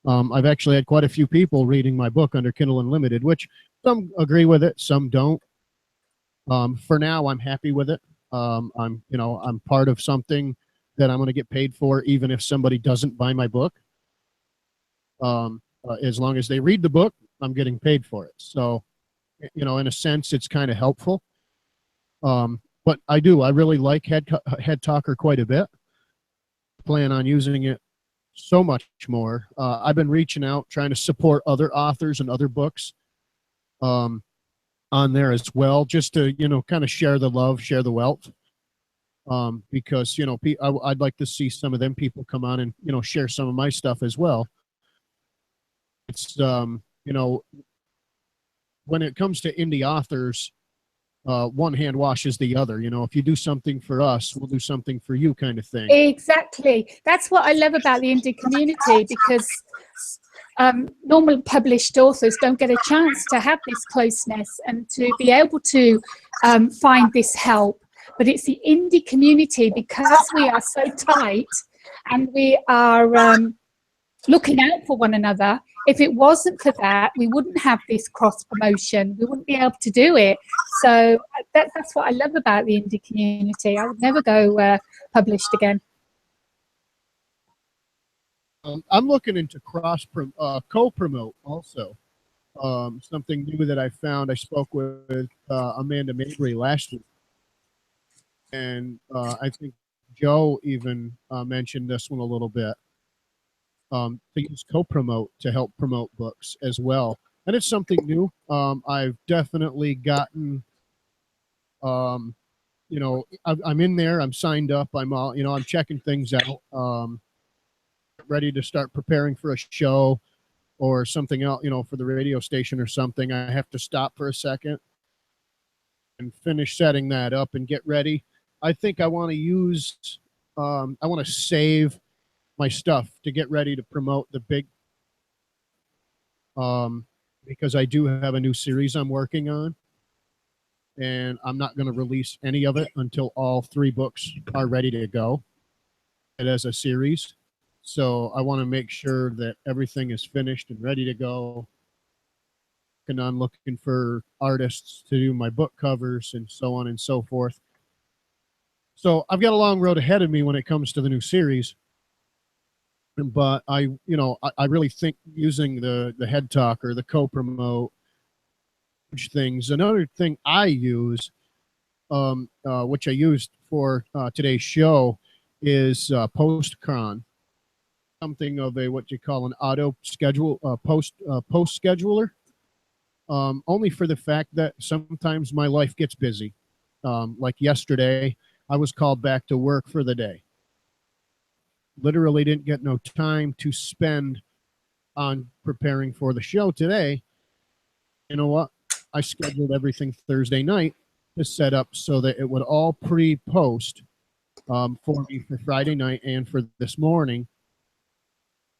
I've actually had quite a few people reading my book under Kindle Unlimited, which some agree with it, some don't. For now, I'm happy with it. I'm part of something that I'm going to get paid for, even if somebody doesn't buy my book. As long as they read the book, I'm getting paid for it. So, in a sense, it's kind of helpful. But I really like Head Talker quite a bit. Plan on using it so much more. I've been reaching out, trying to support other authors and other books on there as well, just to, kind of share the love, share the wealth. Because, I'd like to see some of them people come on and, share some of my stuff as well. It's, when it comes to indie authors, one hand washes the other. If you do something for us, we'll do something for you, kind of thing. Exactly. That's what I love about the indie community, because normal published authors don't get a chance to have this closeness and to be able to find this help. But it's the indie community, because we are so tight and we are looking out for one another. If it wasn't for that, we wouldn't have this cross promotion. We wouldn't be able to do it. So that's what I love about the indie community. I would never go published again. I'm looking into co-promote also. Something new that I found. I spoke with Amanda Mabry last week, and I think Joe even mentioned this one a little bit. To use co-promote to help promote books as well. And it's something new. I've definitely gotten, I'm in there, I'm signed up, I'm checking things out, ready to start preparing for a show or something else, for the radio station or something. I have to stop for a second and finish setting that up and get ready. I think I want to use, I want to save my stuff to get ready to promote the big, because I do have a new series I'm working on, and I'm not going to release any of it until all 3 books are ready to go as a series. So I want to make sure that everything is finished and ready to go. And I'm looking for artists to do my book covers and so on and so forth. So I've got a long road ahead of me when it comes to the new series. But I really think using the head talker, the co-promote things. Another thing I use, which I used for today's show, is PostCron, something of a what you call an auto schedule post scheduler. Only for the fact that sometimes my life gets busy, Like yesterday, I was called back to work for the day. Literally didn't get no time to spend on preparing for the show today. You know what? I scheduled everything Thursday night to set up so that it would all pre-post for me for Friday night and for this morning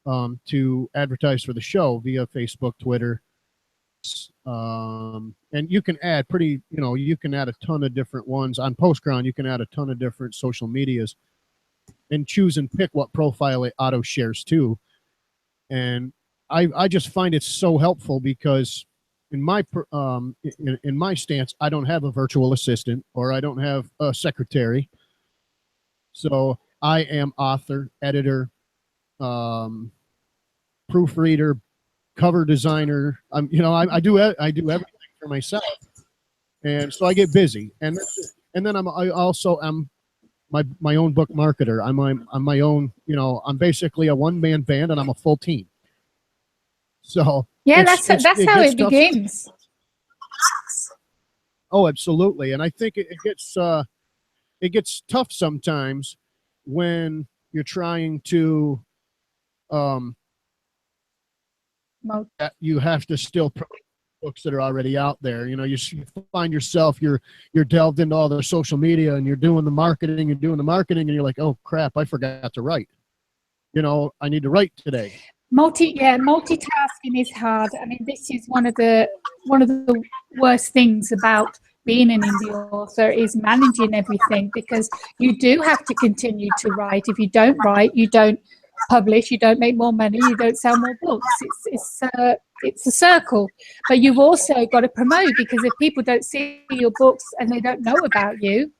to advertise for the show via Facebook, Twitter. And you can add you can add a ton of different ones on Postground. You can add a ton of different social medias and choose and pick what profile it auto shares to. And I just find it so helpful because in my stance, I don't have a virtual assistant or I don't have a secretary. So I am author, editor, proofreader, cover designer. I do everything for myself, and so I get busy. And then I'm my own book marketer. I'm my own. I'm basically a one-man band, and I'm a full team. So yeah, that's how it begins. Oh, absolutely, and I think it gets tough sometimes when you're trying to you have to still promote books that are already out there. You find yourself you're delved into all the social media and you're doing the marketing and you're like, oh crap, I forgot to write. I need to write today. Multitasking is hard. I mean, this is one of the worst things about being an indie author is managing everything, because you do have to continue to write. If you don't write, you don't publish, you don't make more money, you don't sell more books. It's a circle. But you've also got to promote, because if people don't see your books and they don't know about you,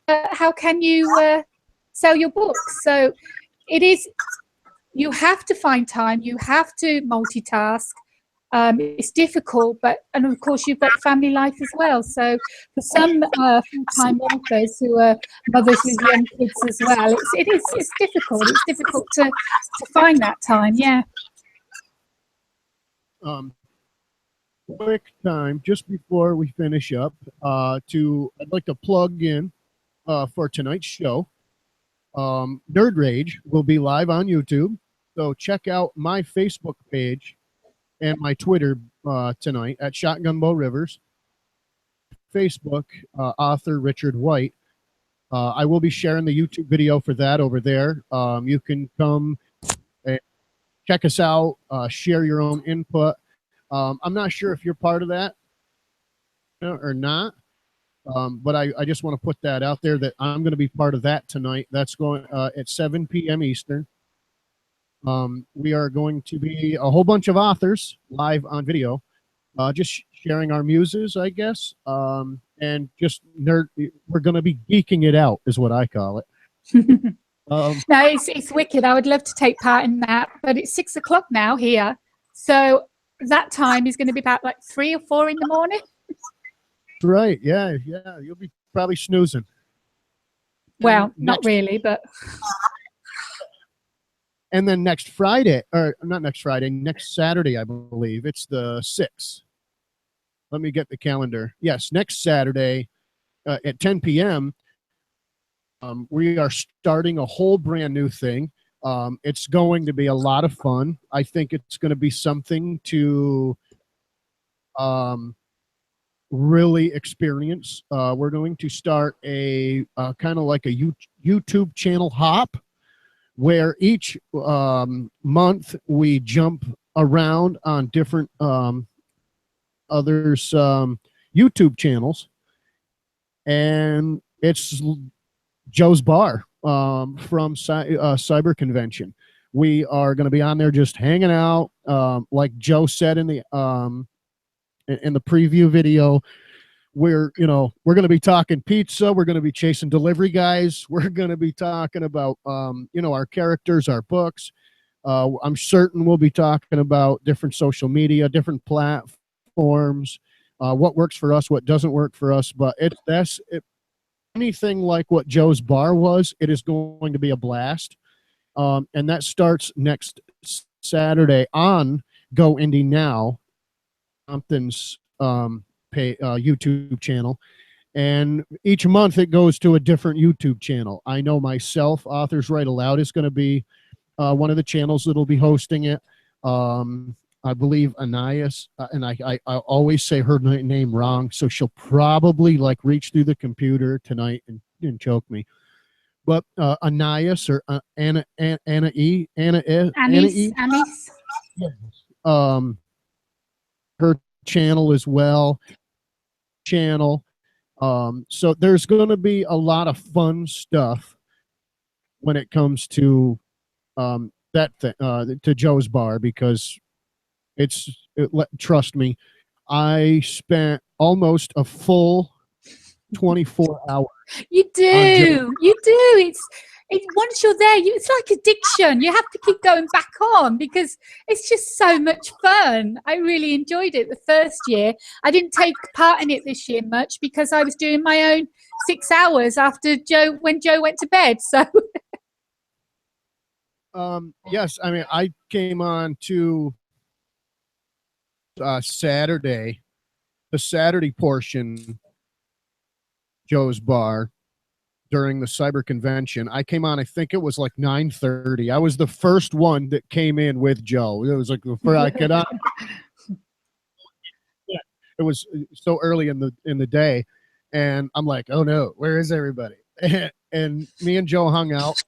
how can you sell your books? So you have to find time, you have to multitask. It's difficult, and of course you've got family life as well. So for some full-time authors who are mothers with young kids as well, it's difficult. It's difficult to find that time. Yeah. Quick time just before we finish up. I'd like to plug in for tonight's show. Nerd Rage will be live on YouTube, so check out my Facebook page and my Twitter tonight at Shotgun Bow Rivers. Facebook, author Richard White. I will be sharing the YouTube video for that over there. You can come and check us out, share your own input. I'm not sure if you're part of that or not, but I just want to put that out there that I'm going to be part of that tonight. That's going at 7 p.m. Eastern. We are going to be a whole bunch of authors live on video, just sharing our muses, I guess, and just we're going to be geeking it out is what I call it. No, it's wicked. I would love to take part in that, but it's 6 o'clock now here, so that time is going to be about like 3 or 4 in the morning. Right? Yeah. You'll be probably snoozing. Well, not really, but. And then next Saturday, I believe it's the 6th. Let me get the calendar. Yes, next Saturday at 10 p.m. We are starting a whole brand new thing. It's going to be a lot of fun. I think it's going to be something to really experience. We're going to start a kind of like a YouTube channel hop, where each month we jump around on different others' YouTube channels, and it's Joe's Bar from Cyber Convention. We are going to be on there just hanging out, like Joe said in the preview video. We're going to be talking pizza. We're going to be chasing delivery guys. We're going to be talking about, our characters, our books. I'm certain we'll be talking about different social media, different platforms, what works for us, what doesn't work for us. But anything like what Joe's Bar was, it is going to be a blast. And that starts next Saturday on Go Indie Now, Compton's YouTube channel, And each month it goes to a different YouTube channel. I know myself, Authors Write Aloud is going to be one of the channels that'll be hosting it. I believe Anais, and I always say her name wrong, so she'll probably like reach through the computer tonight and choke me. But Anais or Anna E. Anise. Her channel as well. So there's going to be a lot of fun stuff when it comes to to Joe's Bar, because trust me, I spent almost a full 24 hours. You do. It's once you're there, it's like addiction. You have to keep going back on because it's just so much fun. I really enjoyed it the first year. I didn't take part in it this year much because I was doing my own 6 hours after when Joe went to bed. So yes, I mean, I came on to Saturday, the Saturday portion, Joe's Bar, during the cyber convention. I came on, I think it was like 9:30. I was the first one that came in with Joe. It was like before I could on. Yeah, it was so early in the day, and I'm like, oh no, where is everybody? And me and Joe hung out.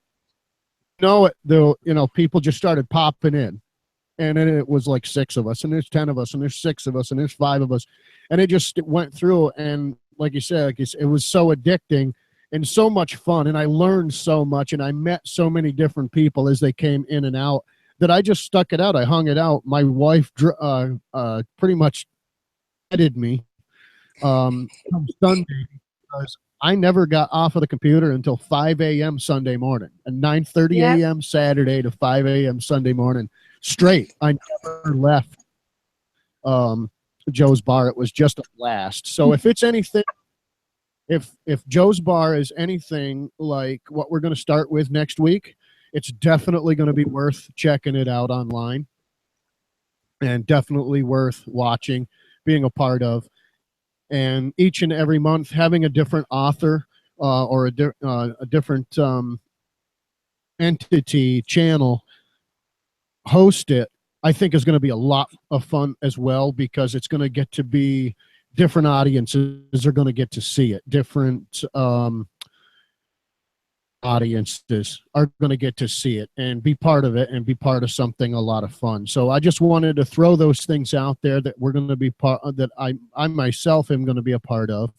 People just started popping in, and then it was like 6 of us, and there's 10 of us, and there's 6 of us, and there's 5 of us, and it just went through. And like you said, it was so addicting and so much fun, and I learned so much, and I met so many different people as they came in and out that I just stuck it out. I hung it out. My wife pretty much headed me from Sunday, because I never got off of the computer until 5 a.m. Sunday morning, and 9:30 a.m. Saturday to 5 a.m. Sunday morning straight. I never left Joe's Bar. It was just a blast. So if it's anything, if Joe's Bar is anything like what we're going to start with next week, it's definitely going to be worth checking it out online, and definitely worth watching, being a part of. And each and every month, having a different author or a different entity channel host it, I think is going to be a lot of fun as well, because it's going to get to be different audiences are going to get to see it. Different audiences are going to get to see it and be part of it and be part of something a lot of fun. So I just wanted to throw those things out there that we're going to be part of, that I myself am going to be a part of.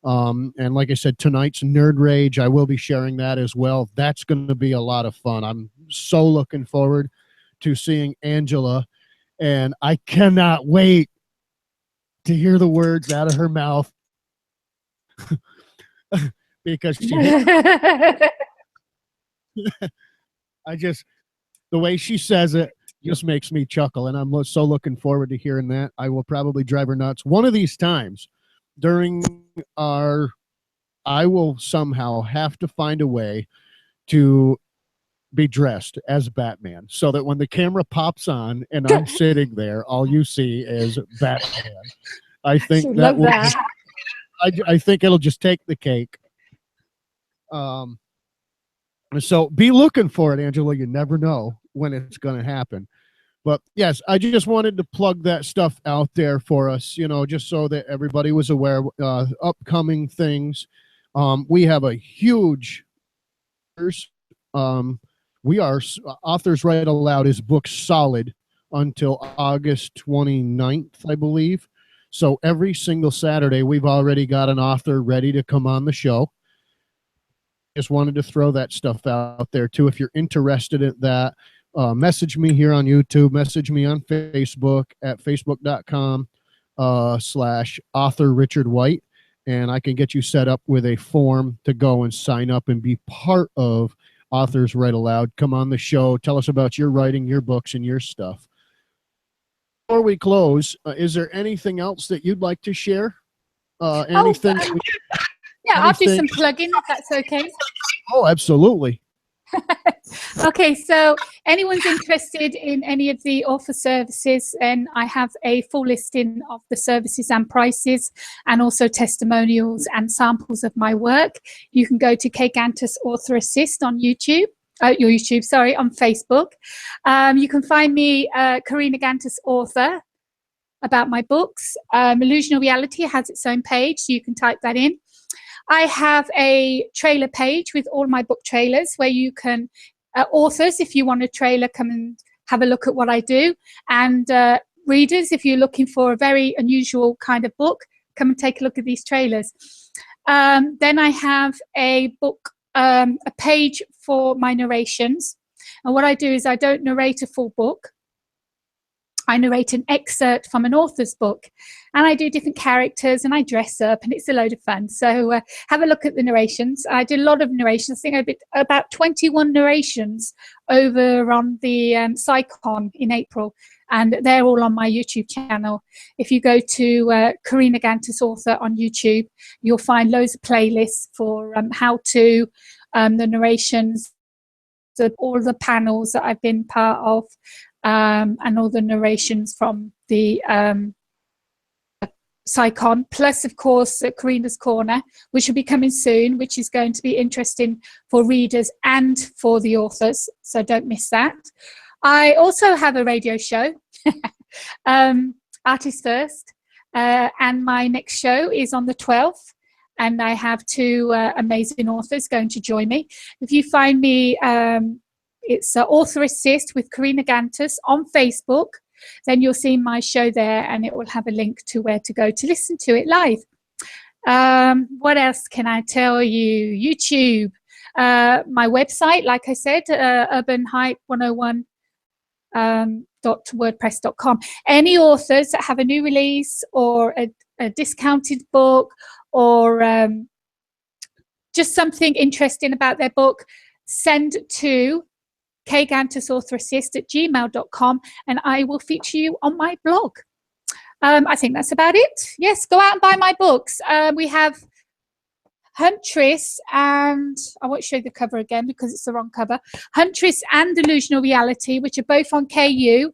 And like I said, tonight's Nerd Rage, I will be sharing that as well. That's going to be a lot of fun. I'm so looking forward to seeing Angela, and I cannot wait to hear the words out of her mouth because she the way she says it just makes me chuckle, and I'm so looking forward to hearing that. I will probably drive her nuts one of these times during I will somehow have to find a way to be dressed as Batman, so that when the camera pops on and I'm sitting there, all you see is Batman. I think that. I think it'll just take the cake. So be looking for it, Angela. You never know when it's going to happen. But yes, I just wanted to plug that stuff out there for us, just so that everybody was aware of upcoming things. We have a huge, Authors Write Aloud is booked solid until August 29th, I believe. So every single Saturday, we've already got an author ready to come on the show. Just wanted to throw that stuff out there too. If you're interested in that, message me here on YouTube, message me on Facebook at facebook.com/author Richard White, and I can get you set up with a form to go and sign up and be part of Authors Write Aloud. Come on the show, tell us about your writing, your books, and your stuff. Before we close, is there anything else that you'd like to share? Anything? Yeah, I'll do some plugging if that's okay. Oh, absolutely. Okay, so anyone's interested in any of the author services, and I have a full listing of the services and prices, and also testimonials and samples of my work. You can go to Kantas Author Assist on YouTube. On Facebook. You can find me, Karina Kantas Author, about my books. Illusional Reality has its own page, so you can type that in. I have a trailer page with all my book trailers where you can, authors, if you want a trailer, come and have a look at what I do. And readers, if you're looking for a very unusual kind of book, come and take a look at these trailers. Then I have a book, a page for my narrations. And what I do is I don't narrate a full book. I narrate an excerpt from an author's book, and I do different characters and I dress up, and it's a load of fun. So have a look at the narrations. I did a lot of narrations. I think I did about 21 narrations over on the SciCon in April, and they're all on my YouTube channel. If you go to Karina Kantas Author on YouTube, you'll find loads of playlists for how to, the narrations, all the panels that I've been part of, and all the narrations from the SciCon, plus of course Karina's Corner, which will be coming soon, which is going to be interesting for readers and for the authors, so don't miss that. I also have a radio show, Artists First, and my next show is on the 12th, and I have two amazing authors going to join me. If you find me, it's Author Assist with Karina Kantas on Facebook, then you'll see my show there, and it will have a link to where to go to listen to it live. What else can I tell you? YouTube, my website, like I said, urbanhype101.wordpress.com. Any authors that have a new release or a discounted book, or just something interesting about their book, send to kkantasauthораssist@gmail.com, and I will feature you on my blog. I think that's about it. Yes, go out and buy my books. We have Huntress, and I won't show you the cover again because it's the wrong cover. Huntress and Illusional Reality, which are both on KU,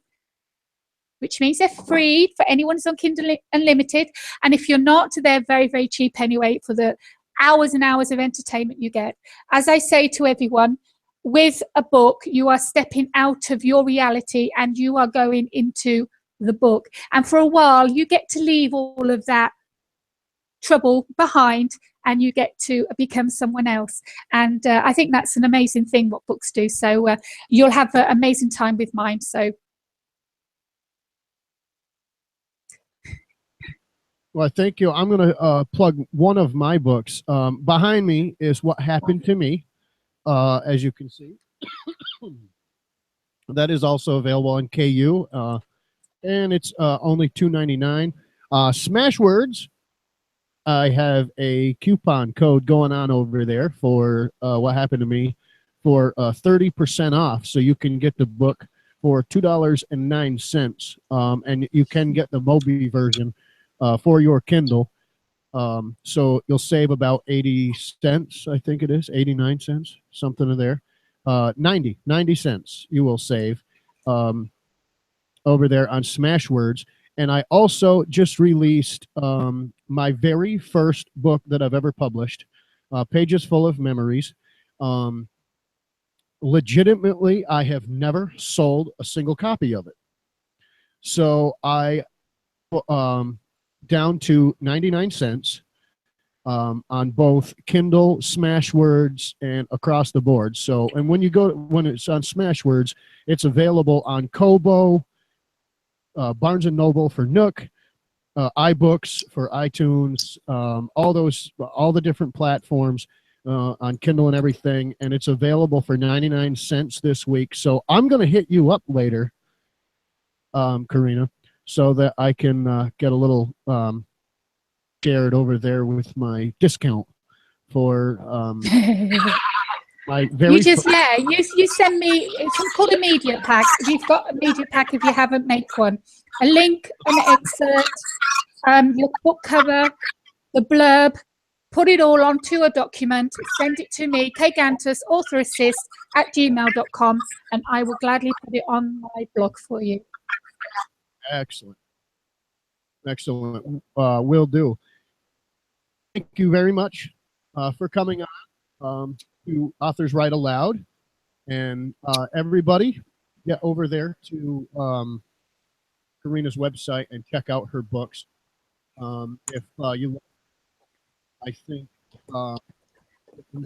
which means they're free for anyone who's on Kindle Unlimited. And if you're not, they're very, very cheap anyway for the hours and hours of entertainment you get. As I say to everyone, with a book, you are stepping out of your reality and you are going into the book. And for a while, you get to leave all of that trouble behind and you get to become someone else. And I think that's an amazing thing what books do. So you'll have an amazing time with mine. So. Well, thank you. I'm going to plug one of my books. Behind me is What Happened to Me. As you can see, that is also available on KU, and it's only $2.99. Smashwords, I have a coupon code going on over there for What Happened to Me for 30% off, so you can get the book for $2.09, and you can get the Mobi version for your Kindle. So you'll save about 80 cents, I think it is, 89 cents, something in there. 90 cents you will save over there on Smashwords. And I also just released my very first book that I've ever published, Pages Full of Memories. Legitimately, I have never sold a single copy of it. So I down to 99 cents on both Kindle, Smashwords, and across the board. So, and when it's on Smashwords, it's available on Kobo, Barnes & Noble for Nook, iBooks for iTunes, all the different platforms on Kindle and everything. And it's available for 99 cents this week. So I'm going to hit you up later, Karina, so that I can get a little shared over there with my discount for my very. You just you send me. It's called a media pack. If you've got a media pack, if you haven't, make one. A link, an excerpt, your book cover, the blurb, put it all onto a document, send it to me, Kantas, authораssist@gmail.com, and I will gladly put it on my blog for you. Excellent. Excellent. Will do. Thank you very much for coming on to Authors Write Aloud. And everybody, get over there to Karina's website and check out her books. If you, I think,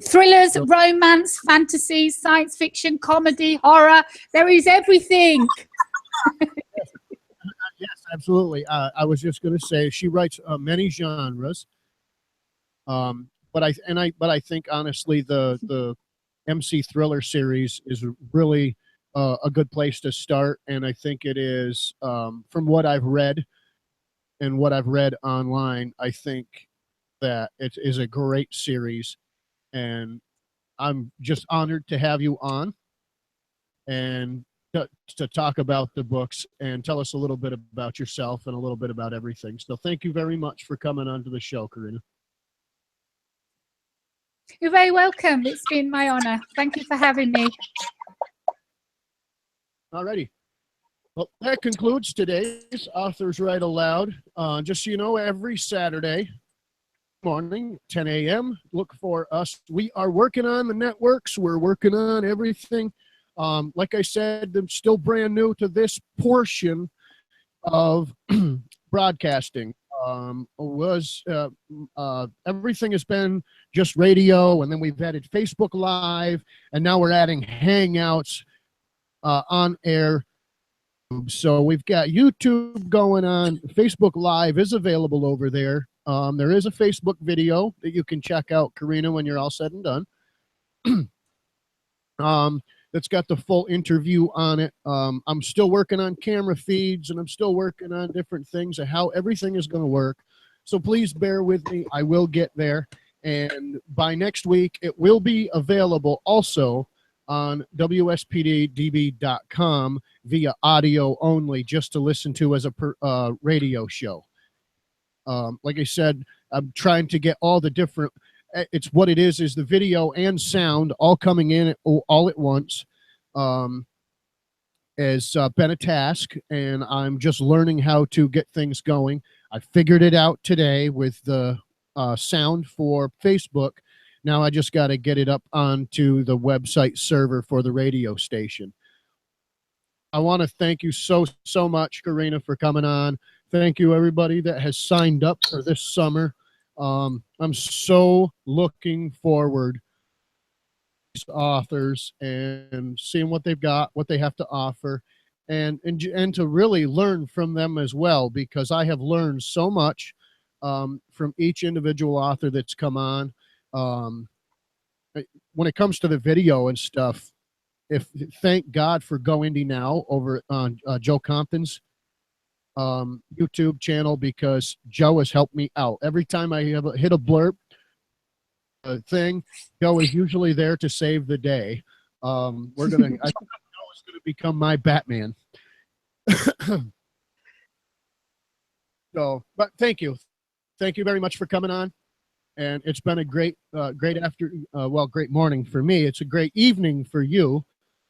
thrillers, romance, fantasy, science fiction, comedy, horror. There is everything. Yes, absolutely. I was just going to say she writes many genres. But I think honestly the MC Thriller series is really a good place to start, and I think it is from what I've read and what I've read online. I think that it is a great series, and I'm just honored to have you on and to talk about the books and tell us a little bit about yourself and a little bit about everything. So thank you very much for coming on to the show, Karina. You're very welcome. It's been my honor. Thank you for having me. All righty. Well, that concludes today's Authors Write Aloud. Just so you know, every Saturday morning, 10 a.m., look for us. We are working on the networks. We're working on everything. Like I said, I'm still brand new to this portion of broadcasting. Everything has been just radio, and then we've added Facebook Live, and now we're adding Hangouts on air. So we've got YouTube going on. Facebook Live is available over there. There is a Facebook video that you can check out, Karina, when you're all said and done. That's got the full interview on it. I'm still working on camera feeds, and I'm still working on different things and how everything is going to work. So please bear with me. I will get there. And by next week, it will be available also on WSPDDB.com via audio only, just to listen to as a radio show. Like I said, I'm trying to get all the different, it's what it is the video and sound all coming in all at once. Has been a task, and I'm just learning how to get things going. I figured it out today with the sound for Facebook. Now I just got to get it up onto the website server for the radio station. I want to thank you so much, Karina, for coming on. Thank you, everybody that has signed up for this summer. I'm so looking forward to these authors and seeing what they've got, what they have to offer, and to really learn from them as well, because I have learned so much from each individual author that's come on. When it comes to the video and stuff, thank God for Go Indie Now over on Joe Compton's YouTube channel, because Joe has helped me out. Every time I hit a blurb thing, Joe is usually there to save the day. I think Joe is gonna become my Batman. So, but thank you very much for coming on. And it's been a great great morning for me. It's a great evening for you.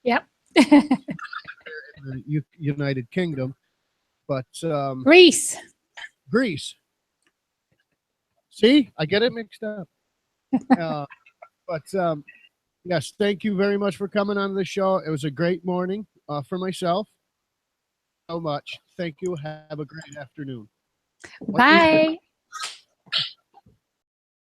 Yep. In the United Kingdom, but Greece. See, I get it mixed up. But yes, thank you very much for coming on the show. It was a great morning for myself. So much. Thank you. Have a great afternoon. Bye.